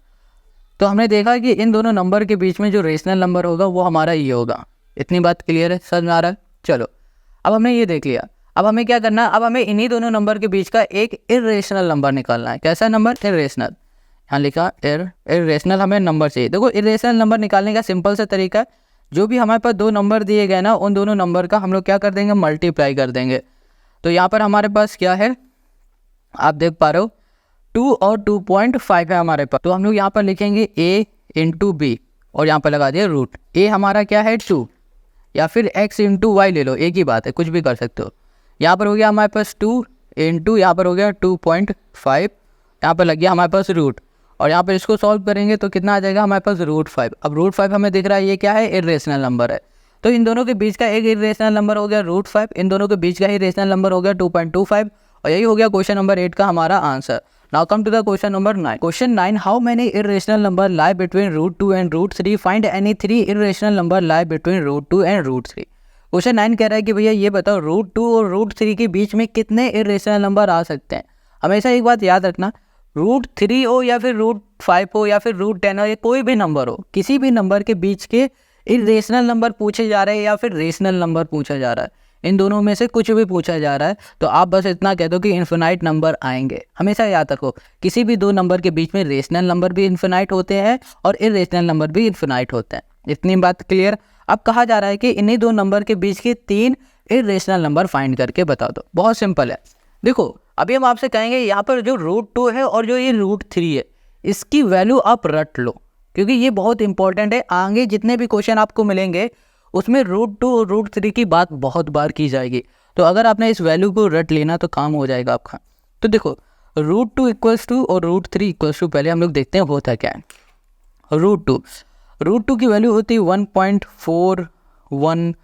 तो हमने देखा कि इन दोनों नंबर के बीच में जो रेशनल नंबर होगा वो हमारा ये होगा। इतनी बात क्लियर है, समझ में आ रहा है? चलो अब हमने ये देख लिया, अब हमें क्या करना है, अब हमें इन्हीं दोनों नंबर के बीच का एक इर्रेशनल नंबर निकालना है। कैसा नंबर? इर्रेशनल। यहाँ लिखा इर्रेशनल हमें नंबर चाहिए। देखो इर्रेशनल नंबर निकालने का सिंपल सा तरीका है, जो भी हमारे पास दो नंबर दिए गए ना उन दोनों नंबर का हम लोग क्या कर देंगे, मल्टीप्लाई कर देंगे। तो यहाँ पर हमारे पास क्या है, आप देख पा रहे हो 2 और 2.5 है हमारे पास। तो हम लोग यहाँ पर लिखेंगे a इंटू बी और यहाँ पर लगा दिया रूट। a हमारा क्या है 2 या फिर x इंटू वाई ले लो, एक ही बात है, कुछ भी कर सकते हो। यहाँ पर हो गया हमारे पास 2 इंटू यहाँ पर हो गया 2.5, यहाँ पर लग गया हमारे पास रूट और यहाँ पर इसको सॉल्व करेंगे तो कितना आ जाएगा हमारे पास √5। अब √5 हमें दिख रहा है ये क्या है, इर्रेशनल नंबर है। तो इन दोनों के बीच का एक इर्रेशनल नंबर हो गया √5, इन दोनों के बीच का ही रेशनल नंबर हो गया 2.25 और यही हो गया क्वेश्चन नंबर 8 का हमारा आंसर। Now come to the question number 9। Question 9, how many irrational number lie between √2 and √3, find any 3 irrational number lie between √2 and √3। Question 9 कह रहा है कि भैया ये बताओ √2 और √3 के बीच में कितने इर्रेशनल नंबर आ सकते हैं। हमेशा एक बात याद रखना, √3 हो या फिर √5 हो या फिर √10 हो या कोई भी नंबर हो, किसी भी नंबर के बीच के इर्रेशनल नंबर पूछे जा रहे हैं या फिर रेशनल नंबर पूछा जा रहा है, इन दोनों में से कुछ भी पूछा जा रहा है तो आप बस इतना कह दो कि इन्फिनाइट नंबर आएंगे। हमेशा याद रखो, किसी भी दो नंबर के बीच में रेशनल नंबर भी इन्फिनाइट होते हैं और इर्रेशनल नंबर भी इन्फिनाइट होते हैं। इतनी बात क्लियर। अब कहा जा रहा है कि इन्हीं दो नंबर के बीच के 3 इर्रेशनल नंबर फाइंड करके बता दो। बहुत सिंपल है। देखो अभी हम आपसे कहेंगे यहाँ पर जो √2 है और जो ये √3 है, इसकी वैल्यू आप रट लो क्योंकि ये बहुत इंपॉर्टेंट है। आगे जितने भी क्वेश्चन आपको मिलेंगे उसमें √2 और √3 की बात बहुत बार की जाएगी। तो अगर आपने इस वैल्यू को रट लेना तो काम हो जाएगा आपका। तो देखो √2 = और √3 = पहले हम लोग देखते हैं होता क्या है। √2 की वैल्यू होती है 1.41,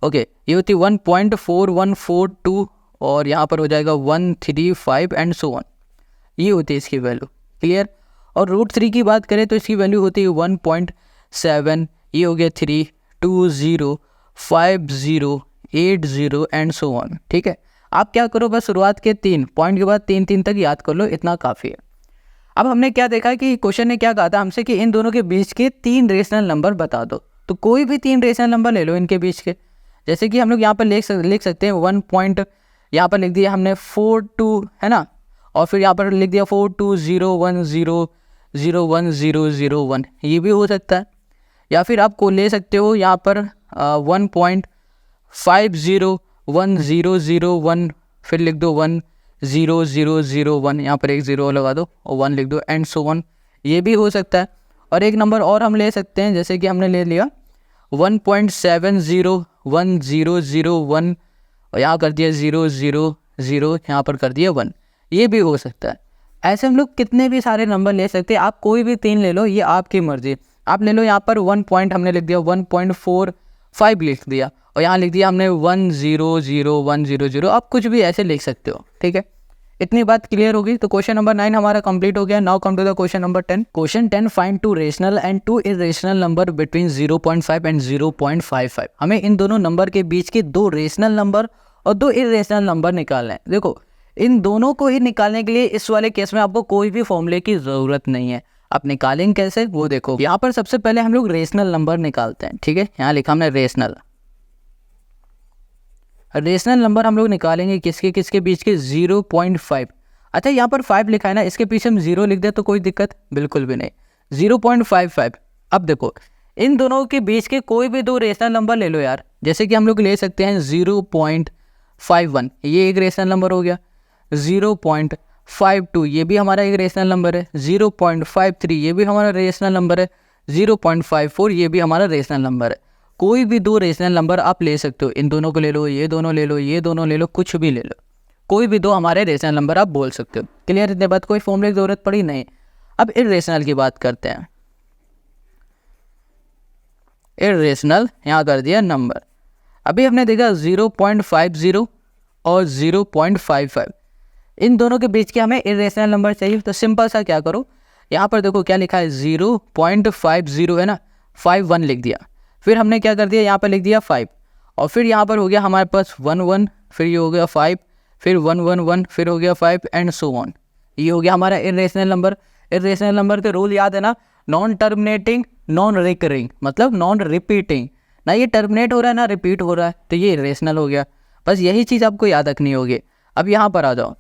ओके, ये होती है 1.4142 और यहाँ पर हो जाएगा 135 एंड सो ऑन, ये होती है इसकी वैल्यू। क्लियर। और √3 की बात करें तो इसकी वैल्यू होती है 1.7, ये हो गया 3 2 0 5 0 8 0 एंड सो ऑन। ठीक है, आप क्या करो बस शुरुआत के 3 पॉइंट के बाद 3 तक याद कर लो, इतना काफ़ी है। अब हमने क्या देखा कि क्वेश्चन ने क्या कहा था हमसे कि इन दोनों के बीच के 3 रेशनल नंबर बता दो। तो कोई भी 3 रेशनल नंबर ले लो इनके बीच के, जैसे कि हम लोग यहाँ पर लिख सकते हैं 1 पॉइंट, यहाँ पर लिख दिया हमने 42 है ना, और फिर यहाँ पर लिख दिया 4201001001, ये भी हो सकता है। या फिर आपको ले सकते हो यहाँ पर 1.501001, फिर लिख दो 10001, यहाँ पर एक 0 लगा दो और 1 लिख दो एंड सो ऑन, ये भी हो सकता है। और एक नंबर और हम ले सकते हैं, जैसे कि हमने ले लिया 1.701001 और यहाँ कर दिया 000, यहाँ पर कर दिया 1, ये भी हो सकता है। ऐसे हम लोग कितने भी सारे नंबर ले सकते हैं, आप कोई भी 3 ले लो, ये आपकी मर्जी। आप ले लो यहाँ पर 1 पॉइंट हमने लिख दिया 1.45 लिख दिया और यहाँ लिख दिया हमने 1000100, आप कुछ भी ऐसे लिख सकते हो। ठीक है, इतनी बात क्लियर होगी। तो क्वेश्चन नंबर 9 हमारा कंप्लीट हो गया। Now come to the question number 10। Question 10, find 2 rational and 2 irrational number between 0.5 and 0.55। हमें इन दोनों नंबर के बीच के 2 रेशनल नंबर और 2 इर्रेशनल नंबर निकालना है। देखो इन दोनों को ही निकालने के लिए इस वाले केस में आपको कोई भी फॉर्मूले की ज़रूरत नहीं है। आप निकालेंगे कैसे वो देखो। यहाँ पर सबसे पहले हम लोग रेशनल नंबर निकालते हैं। ठीक है, यहाँ लिखा हमने रेशनल नंबर हम लोग निकालेंगे किसके किसके बीच के 0.5। अच्छा यहाँ पर 5 लिखा है ना, इसके पीछे हम 0 लिख दे तो कोई दिक्कत बिल्कुल भी नहीं। 0.55। अब देखो इन दोनों के बीच के कोई भी 2 रेशनल नंबर ले लो यार, जैसे कि हम लोग ले सकते हैं 0.51, ये एक रेशनल नंबर हो गया। 0.52 ये भी हमारा एक रेशनल नंबर है, 0.53 ये भी हमारा रेशनल नंबर है, 0.54 ये भी हमारा रेशनल नंबर है। कोई भी दो रेशनल नंबर आप ले सकते हो, इन दोनों को ले लो, ये दोनों ले लो, ये दोनों ले लो, कुछ भी ले लो, कोई भी दो हमारे रेशनल नंबर आप बोल सकते हो। क्लियर? इतने बात, कोई फॉर्मूले की ज़रूरत पड़ी नहीं। अब इर्रेशनल की बात करते हैं। इर्रेशनल यहाँ कर दिया नंबर। अभी हमने देखा 0.50 और 0.55, इन दोनों के बीच के हमें इर्रेशनल नंबर चाहिए। तो सिंपल सा क्या करो, यहाँ पर देखो क्या लिखा है, 0.50 है ना, 51 लिख दिया। फिर हमने क्या कर दिया, यहाँ पर लिख दिया 5, और फिर यहाँ पर हो गया हमारे पास 1 फिर ये हो गया 5, फिर 1 फिर हो गया 5 एंड सो ऑन। ये हो गया हमारा इर्रेशनल नंबर। इर्रेशनल नंबर के रूल याद है ना, नॉन टर्मिनेटिंग, नॉन रिकरिंग, मतलब नॉन रिपीटिंग, ना ये टर्मिनेट हो रहा है ना रिपीट हो रहा है, तो ये इर्रेशनल हो गया। बस यही चीज़ आपको याद रखनी होगी। अब यहाँ पर आ जाओ,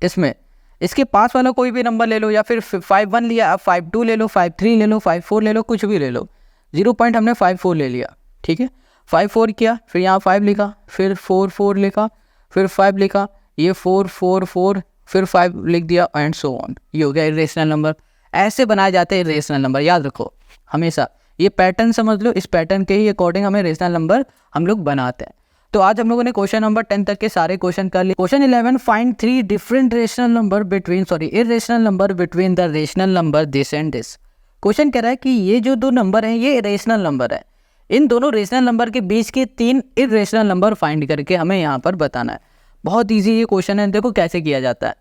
इसमें इसके पास वाला कोई भी नंबर ले लो, या फिर 51 लिया, अब 52 ले लो, 53 ले लो, 54 ले लो, कुछ भी ले लो। 0.54 ले लिया, ठीक है, 54 किया, फिर यहाँ 5 लिखा, फिर 4 लिखा, फिर 5 लिखा, ये 4 फिर 5 लिख दिया एंड सो ऑन। ये हो गया इर्रेशनल नंबर। ऐसे बनाए जाते हैं इर्रेशनल नंबर, याद रखो हमेशा, ये पैटर्न समझ लो, इस पैटर्न के ही अकॉर्डिंग हमें रेशनल नंबर हम लोग बनाते हैं। तो आज हम लोगों ने क्वेश्चन नंबर 10 तक के सारे क्वेश्चन कर लिए। Question 11, find 3 different rational number between irrational number between the rational number this and this. Question कह रहा है कि ये जो दो नंबर हैं ये रेशनल नंबर है, इन दोनों रेशनल नंबर के बीच के 3 इर्रेशनल नंबर फाइंड करके हमें यहाँ पर बताना है। बहुत ईजी ये क्वेश्चन है, देखो कैसे किया जाता है।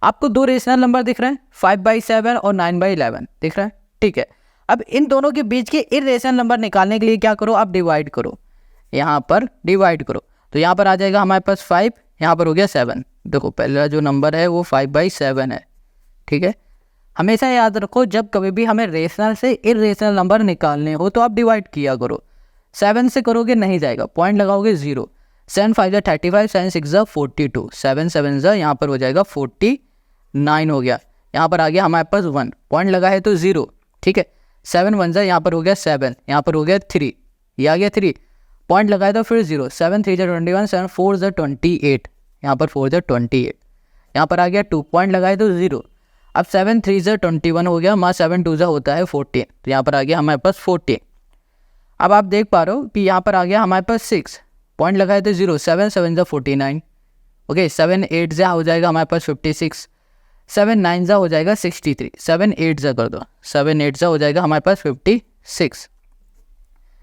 आपको दो रेशनल नंबर दिख रहे हैं, 5/7 और 9/11 दिख रहा है, ठीक है। अब इन दोनों के बीच के इर्रेशनल नंबर निकालने के लिए क्या करो, आप डिवाइड करो, यहाँ पर डिवाइड करो, तो यहाँ पर आ जाएगा हमारे पास 5, यहाँ पर हो गया 7। देखो पहला जो नंबर है वो 5/7 है, ठीक है। हमेशा याद रखो, जब कभी भी हमें रेशनल से इर्रेशनल नंबर निकालने हो तो आप डिवाइड किया करो। 7 से करोगे नहीं जाएगा, पॉइंट लगाओगे 0, 7 5 35, 7 6 42, 7 7 यहाँ पर हो जाएगा 49 हो गया। यहाँ पर आ गया हमारे पास 1, पॉइंट लगा है तो 0, ठीक है। 7 1 यहाँ पर हो गया 7, यहाँ पर हो गया 3, ये आ गया 3, पॉइंट लगाया तो फिर 0, 7 3 21, 7 4 28, यहाँ पर 4 28, यहाँ पर आ गया 2, पॉइंट लगाए तो 0। अब 7 3 21 हो गया, 7 2 होता है 14, तो यहाँ पर आ गया हमारे पास 14। अब आप देख पा रहे हो कि यहाँ पर आ गया हमारे पास 6, पॉइंट लगाए तो 0, 7 7 49, ओके। 7 8 हो जाएगा हमारे पास 56, 7 9 हो जाएगा 63, 7 8 कर दो, 7 8 हो जाएगा हमारे पास 56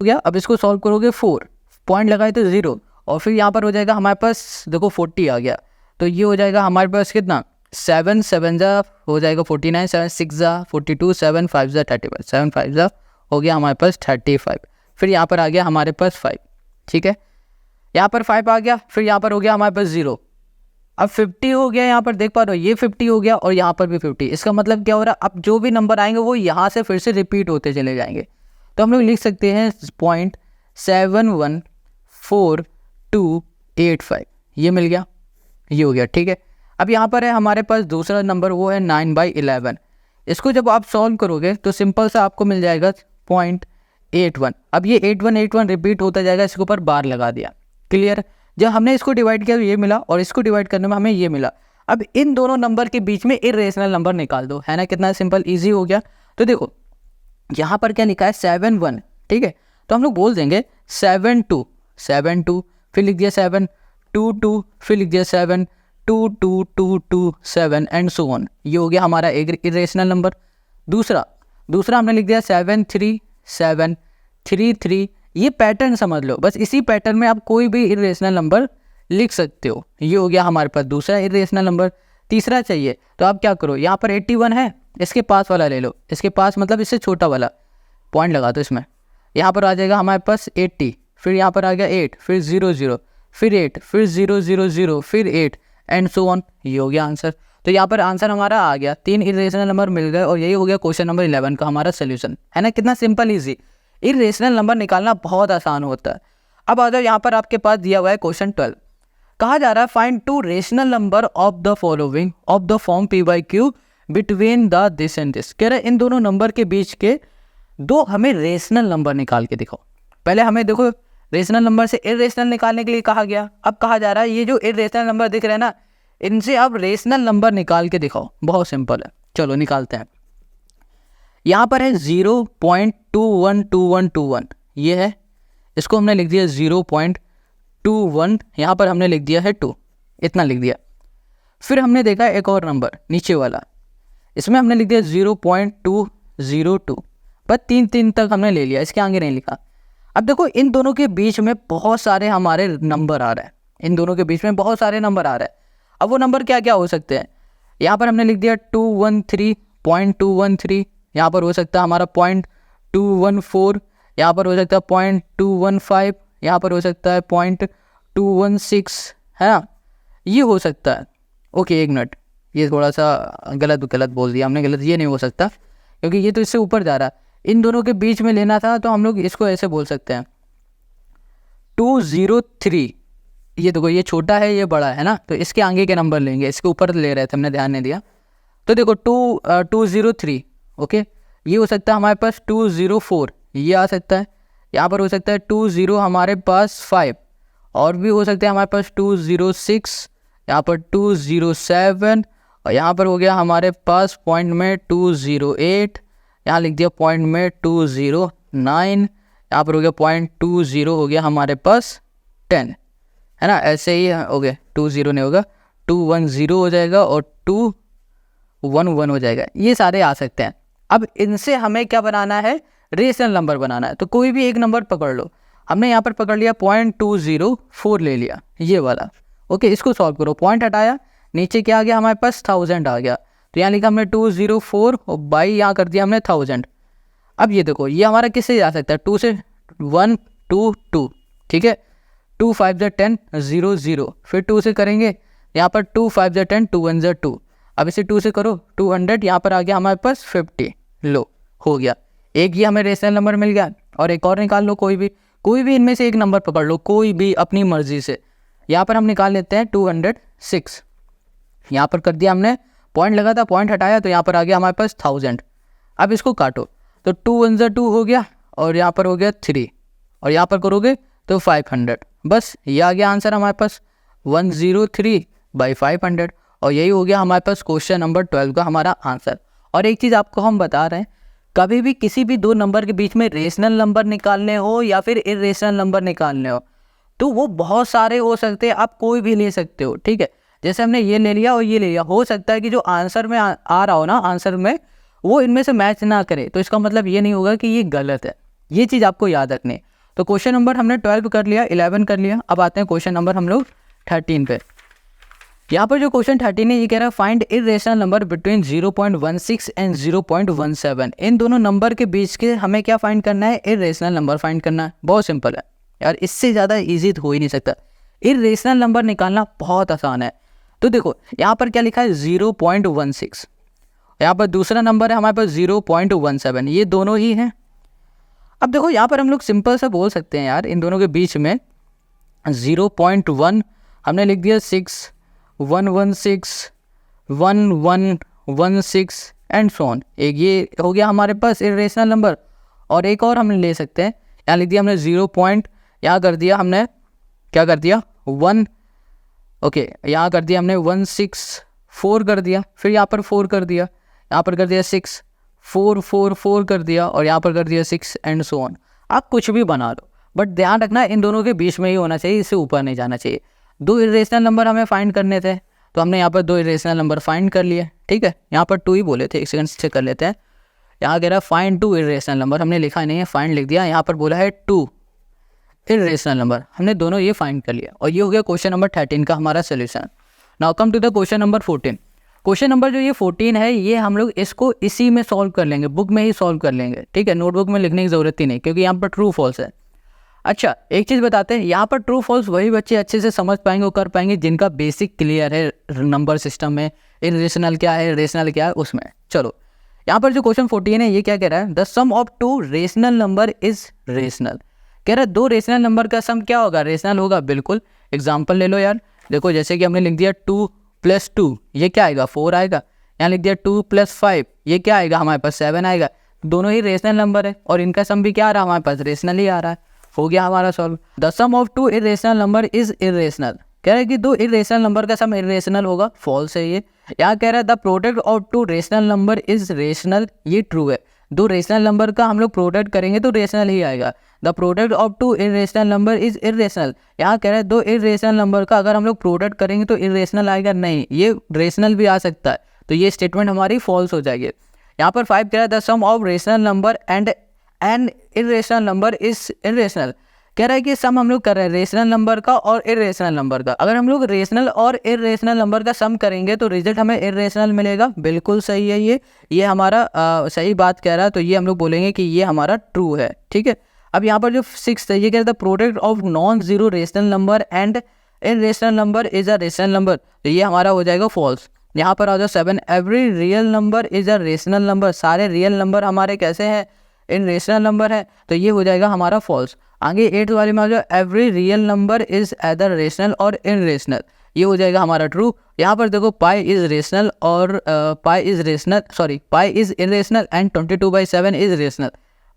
हो गया। अब इसको सॉल्व करोगे 4, पॉइंट लगाए तो 0, और फिर यहाँ पर हो जाएगा हमारे पास देखो 40 आ गया, तो ये हो जाएगा हमारे पास कितना, 7 7 हो जाएगा 49, 7 6 42, 7 5 35, 7 5 हो गया हमारे पास 35, फिर यहाँ पर आ गया हमारे पास 5, ठीक है। यहाँ पर 5 आ गया, फिर यहाँ पर हो गया हमारे पास 0, अब 50 हो गया, यहाँ पर देख पा रहे हो ये 50 हो गया और यहाँ पर भी 50। इसका मतलब क्या हो रहा है, अब जो भी नंबर आएंगे वो यहाँ से फिर से रिपीट होते चले जाएंगे। तो हम लोग लिख सकते हैं 0.71425, ये मिल गया, ये हो गया, ठीक है। अब यहाँ पर है हमारे पास दूसरा नंबर, वो है 9/11। इसको जब आप सॉल्व करोगे तो सिंपल सा आपको मिल जाएगा 0.81। अब ये 81 रिपीट होता जाएगा, इसके ऊपर बार लगा दिया, क्लियर। जब हमने इसको डिवाइड किया तो ये मिला, और इसको डिवाइड करने में हमें ये मिला। अब इन दोनों नंबर के बीच में इर्रेशनल नंबर निकाल दो, है ना, कितना सिंपल ईजी हो गया। तो देखो यहाँ पर क्या लिखा है 7 1, ठीक है, तो हम लोग बोल देंगे 7 2, फिर लिख दिया 7 2 2, फिर लिख दिया 7 2 2 2 2 7 एंड सो ऑन। ये हो गया हमारा एक इर्रेशनल नंबर। दूसरा हमने लिख दिया 7 3 7 3 3। ये पैटर्न समझ लो, बस इसी पैटर्न में आप कोई भी इर्रेशनल नंबर लिख सकते हो। ये हो गया हमारे पास दूसरा इर्रेशनल नंबर। तीसरा चाहिए तो आप क्या करो, यहाँ पर 81 है, इसके पास वाला ले लो, इसके पास मतलब इससे छोटा वाला, पॉइंट लगा दो इसमें, यहाँ पर आ जाएगा हमारे पास 80, फिर यहाँ पर आ गया 8, फिर 0 0, फिर 8, फिर 0 0 0, फिर 8 एंड सो ऑन। ये हो गया आंसर। तो यहाँ पर आंसर हमारा आ गया, 3 इर्रेशनल नंबर मिल गए, और यही हो गया क्वेश्चन नंबर 11 का हमारा सोल्यूशन, है ना। कितना सिंपल ईजी, इर्रेशनल नंबर निकालना बहुत आसान होता है। अब आ जाओ, यहाँ पर आपके पास दिया हुआ है क्वेश्चन 12, कहा जा रहा है find 2 rational number of the following of the form p/q between the this and this. कह रहे हैं इन दोनों नंबर के बीच के दो हमें रेशनल नंबर निकाल के दिखाओ। पहले हमें देखो रेशनल नंबर से इर्रेशनल निकालने के लिए कहा गया, अब कहा जा रहा है ये जो इर्रेशनल नंबर दिख रहे हैं ना, इनसे आप रेशनल नंबर निकाल के दिखाओ, बहुत सिंपल है। चलो निकालते हैं। यहाँ पर है 0.212121, ये है, इसको हमने लिख दिया 0.21, यहाँ पर हमने लिख दिया है 2, इतना लिख दिया। फिर हमने देखा एक और नंबर नीचे वाला, इसमें हमने लिख दिया 0.202, बस 3 तक हमने ले लिया, इसके आगे नहीं लिखा। अब देखो इन दोनों के बीच में बहुत सारे हमारे नंबर आ रहे हैं, इन दोनों के बीच में बहुत सारे नंबर आ रहे हैं। अब वो नंबर क्या क्या हो सकते हैं, यहाँ पर हमने लिख दिया 213.213, यहाँ पर हो सकता है हमारा 0.214, यहाँ पर हो सकता है 0.215, यहाँ पर हो सकता है 0.216, है ना, ये हो सकता है। ओके एक मिनट, ये थोड़ा सा गलत बोल दिया हमने, गलत ये नहीं हो सकता क्योंकि ये तो इससे ऊपर जा रहा है, इन दोनों के बीच में लेना था, तो हम लोग इसको ऐसे बोल सकते हैं 203, ये देखो ये छोटा है ये बड़ा है ना, तो इसके आगे के नंबर लेंगे, इसके ऊपर ले रहे थे हमने, ध्यान नहीं दिया। तो देखो 203, ओके, ये हो सकता है हमारे पास 204, ये आ सकता है, यहाँ पर हो सकता है 20 हमारे पास 5, और भी हो सकते हैं हमारे पास 206, यहाँ पर 207, और यहाँ पर हो गया हमारे पास पॉइंट में 208, यहाँ लिख दिया पॉइंट में 209, यहाँ पर हो गया 0.20 हो गया हमारे पास 10, है ना, ऐसे ही हो गया, 20 नहीं होगा, 210 हो जाएगा और 211 हो जाएगा, ये सारे आ सकते हैं। अब इनसे हमें क्या बनाना है, रेशनल नंबर बनाना है। तो कोई भी एक नंबर पकड़ लो, हमने यहाँ पर पकड़ लिया 0.204 ले लिया, ये वाला, ओके, इसको सॉल्व करो, पॉइंट हटाया, नीचे क्या आ गया हमारे पास 1000 आ गया, तो यहाँ लिखा हमने 204 और बाई यहाँ कर दिया हमने 1000। अब ये देखो ये हमारा किससे जा सकता है, 2 से 1 2 2, ठीक है, 2 5 जा 10 0 0, फिर 2 से करेंगे, यहाँ पर 2 5 जा 10 2 1 जा 2, अब इसे 2 से करो 200, यहाँ पर आ गया हमारे पास 50, लो हो गया, एक ये हमें रेशनल नंबर मिल गया। और एक और निकाल लो, कोई भी इनमें से एक नंबर पकड़ लो, कोई भी अपनी मर्जी से। यहाँ पर हम निकाल लेते हैं 206, यहाँ पर कर दिया हमने, पॉइंट लगा था, पॉइंट हटाया, तो यहाँ पर आ गया हमारे पास 1000। अब इसको काटो, तो 2 1 जा 2 हो गया, और यहाँ पर हो गया 3, और यहाँ पर करोगे तो 500, बस ये आ गया आंसर हमारे पास 103/500, और यही हो गया हमारे पास क्वेश्चन नंबर 12 का हमारा आंसर। और एक चीज़ आपको हम बता रहे हैं, कभी भी किसी भी दो नंबर के बीच में रेशनल नंबर निकालने हो या फिर इरेशनल नंबर निकालने हो, तो वो बहुत सारे हो सकते हैं, आप कोई भी ले सकते हो, ठीक है। जैसे हमने ये ले लिया और ये ले लिया, हो सकता है कि जो आंसर में आ रहा हो ना, आंसर में वो इनमें से मैच ना करे, तो इसका मतलब ये नहीं होगा कि ये गलत है, ये चीज़ आपको याद रखनी है। तो क्वेश्चन नंबर हमने 12 कर लिया, 11 कर लिया, अब आते हैं क्वेश्चन नंबर हम लोग 13 पे। यहाँ पर जो क्वेश्चन 13 है ये कह रहा है find irrational number between 0.16 and 0.17, इन दोनों नंबर के बीच के हमें क्या फाइंड करना है, इरेशनल नंबर फाइंड करना है। बहुत सिंपल है यार, इससे ज़्यादा ईजी तो हो ही नहीं सकता, इरेशनल नंबर निकालना बहुत आसान है। तो देखो यहाँ पर क्या लिखा है 0.16, यहाँ पर दूसरा नंबर है हमारे पास 0.17, ये दोनों ही हैं। अब देखो यहाँ पर हम लोग सिंपल सा बोल सकते हैं यार, इन दोनों के बीच में 0.1 हमने लिख दिया 6 116 1116 एंड सो ऑन, एक ये हो गया हमारे पास इरेशनल नंबर। और एक और हम ले सकते हैं, यहाँ लिख दिया हमने 0 पॉइंट, यहाँ कर दिया हमने क्या कर दिया 1, ओके, यहाँ कर दिया हमने 164 कर दिया, फिर यहाँ पर 4 कर दिया, यहाँ पर कर दिया 6 4 4 4 कर दिया, और यहाँ पर कर दिया 6 एंड सो ऑन। आप कुछ भी बना लो, बट ध्यान रखना इन दोनों के बीच में ही होना चाहिए, इससे ऊपर नहीं जाना चाहिए। दो इरेशनल नंबर हमें फाइंड करने थे, तो हमने यहाँ पर दो इरेशनल नंबर फाइंड कर लिए, ठीक है। यहाँ पर 2 ही बोले थे, एक सेकंड से कर लेते हैं। यहाँ कह रहा है फाइंड 2 इरेशनल नंबर, हमने लिखा नहीं है, फाइंड लिख दिया। यहाँ पर बोला है 2 इरेशनल नंबर, हमने दोनों ये फाइंड कर लिया, और ये हो गया क्वेश्चन नंबर 13 का हमारा solution. Now come to the question number 14। Question number जो ये 14 है, ये हम लोग इसको इसी में सॉल्व कर लेंगे, बुक में ही सॉल्व कर लेंगे, ठीक है। नोटबुक में लिखने की ज़रूरत ही नहीं, क्योंकि यहाँ पर ट्रू फॉल्स है। अच्छा एक चीज़ बताते हैं, यहाँ पर ट्रू फॉल्स वही बच्चे अच्छे से समझ पाएंगे और कर पाएंगे जिनका बेसिक क्लियर है नंबर सिस्टम में, इरेशनल क्या है रेशनल क्या है उसमें। चलो यहाँ पर जो क्वेश्चन 14 है ये क्या कह रहा है, the sum of 2 rational number is rational. कह रहा है 2 रेशनल नंबर का सम क्या होगा, रेशनल होगा। बिल्कुल, एग्जाम्पल ले लो यार, देखो जैसे कि हमने लिख दिया 2 + 2, ये क्या आएगा 4 आएगा। यहाँ लिख दिया 2 + 5, ये क्या आएगा हमारे पास 7 आएगा। दोनों ही रेशनल नंबर है, और इनका सम भी क्या आ रहा है हमारे पास, रेशनल ही आ रहा है। हो गया हमारा solve. The sum of 2 irrational number is irrational, कह रहा है कि दो इरेशनल नंबर का सम इरेशनल होगा, फॉल्स है ये। यहाँ कह रहा है the product of two rational number is rational, ये ट्रू है। दो रेशनल नंबर का हम लोग प्रोडक्ट करेंगे तो रेशनल ही आएगा। The product of two irrational number is irrational, यहाँ कह रहा है दो इरेशनल नंबर का अगर हम लोग प्रोडक्ट करेंगे तो इरेशनल आएगा, नहीं, ये रेशनल भी आ सकता है, तो ये स्टेटमेंट हमारी फॉल्स हो जाएगी। यहाँ पर 5 कह रहा है the sum of rational number and an irrational number is irrational, कह रहा है कि सम हम लोग कर रहे हैं रेशनल नंबर का और इरेशनल नंबर का। अगर हम लोग रेशनल और इरेशनल नंबर का सम करेंगे तो रिजल्ट हमें इरेशनल मिलेगा, बिल्कुल सही है ये हमारा सही बात कह रहा है, तो ये हम लोग बोलेंगे कि ये हमारा ट्रू है, ठीक है। अब यहाँ पर जो 6 है ये कह रहा है the product of non zero rational number and irrational number is a rational number, तो ये हमारा हो जाएगा फॉल्स। यहाँ पर आ जाओ 7 every real number is a rational number, सारे रियल नंबर हमारे कैसे हैं, इन रेशनल नंबर है, तो ये हो जाएगा हमारा फॉल्स। आगे 8 वाले में आ जाओ every real number is either rational और इनरेशनल, ये हो जाएगा हमारा ट्रू। यहाँ पर देखो पाई इज रेशनल और pi is irrational and 22/7 is rational,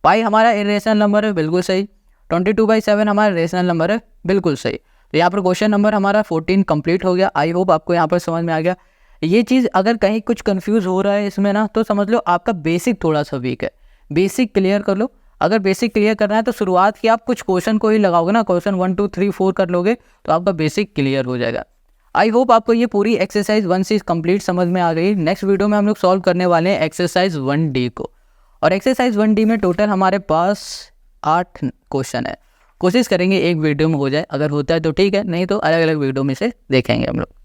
pi हमारा इरेशनल नंबर है, बिल्कुल सही। 22/7 हमारा रेशनल नंबर है, बिल्कुल सही। तो यहाँ पर क्वेश्चन नंबर हमारा 14 कंप्लीट हो गया। आई होप आपको यहाँ पर समझ में आ गया। ये चीज़ अगर कहीं कुछ कंफ्यूज हो रहा है इसमें ना, तो समझ लो आपका बेसिक थोड़ा सा वीक है, बेसिक क्लियर कर लो। अगर बेसिक क्लियर करना है तो शुरुआत की आप कुछ क्वेश्चन को ही लगाओगे ना, क्वेश्चन 1 2 3 4 कर लोगे तो आपका बेसिक क्लियर हो जाएगा। आई होप आपको ये पूरी एक्सरसाइज 1 से कंप्लीट समझ में आ गई। नेक्स्ट वीडियो में हम लोग सॉल्व करने वाले हैं एक्सरसाइज 1D को, और एक्सरसाइज 1D में टोटल हमारे पास 8 क्वेश्चन है। कोशिश करेंगे एक वीडियो में हो जाए, अगर होता है तो ठीक है, नहीं तो अलग अलग वीडियो में से देखेंगे हम लोग।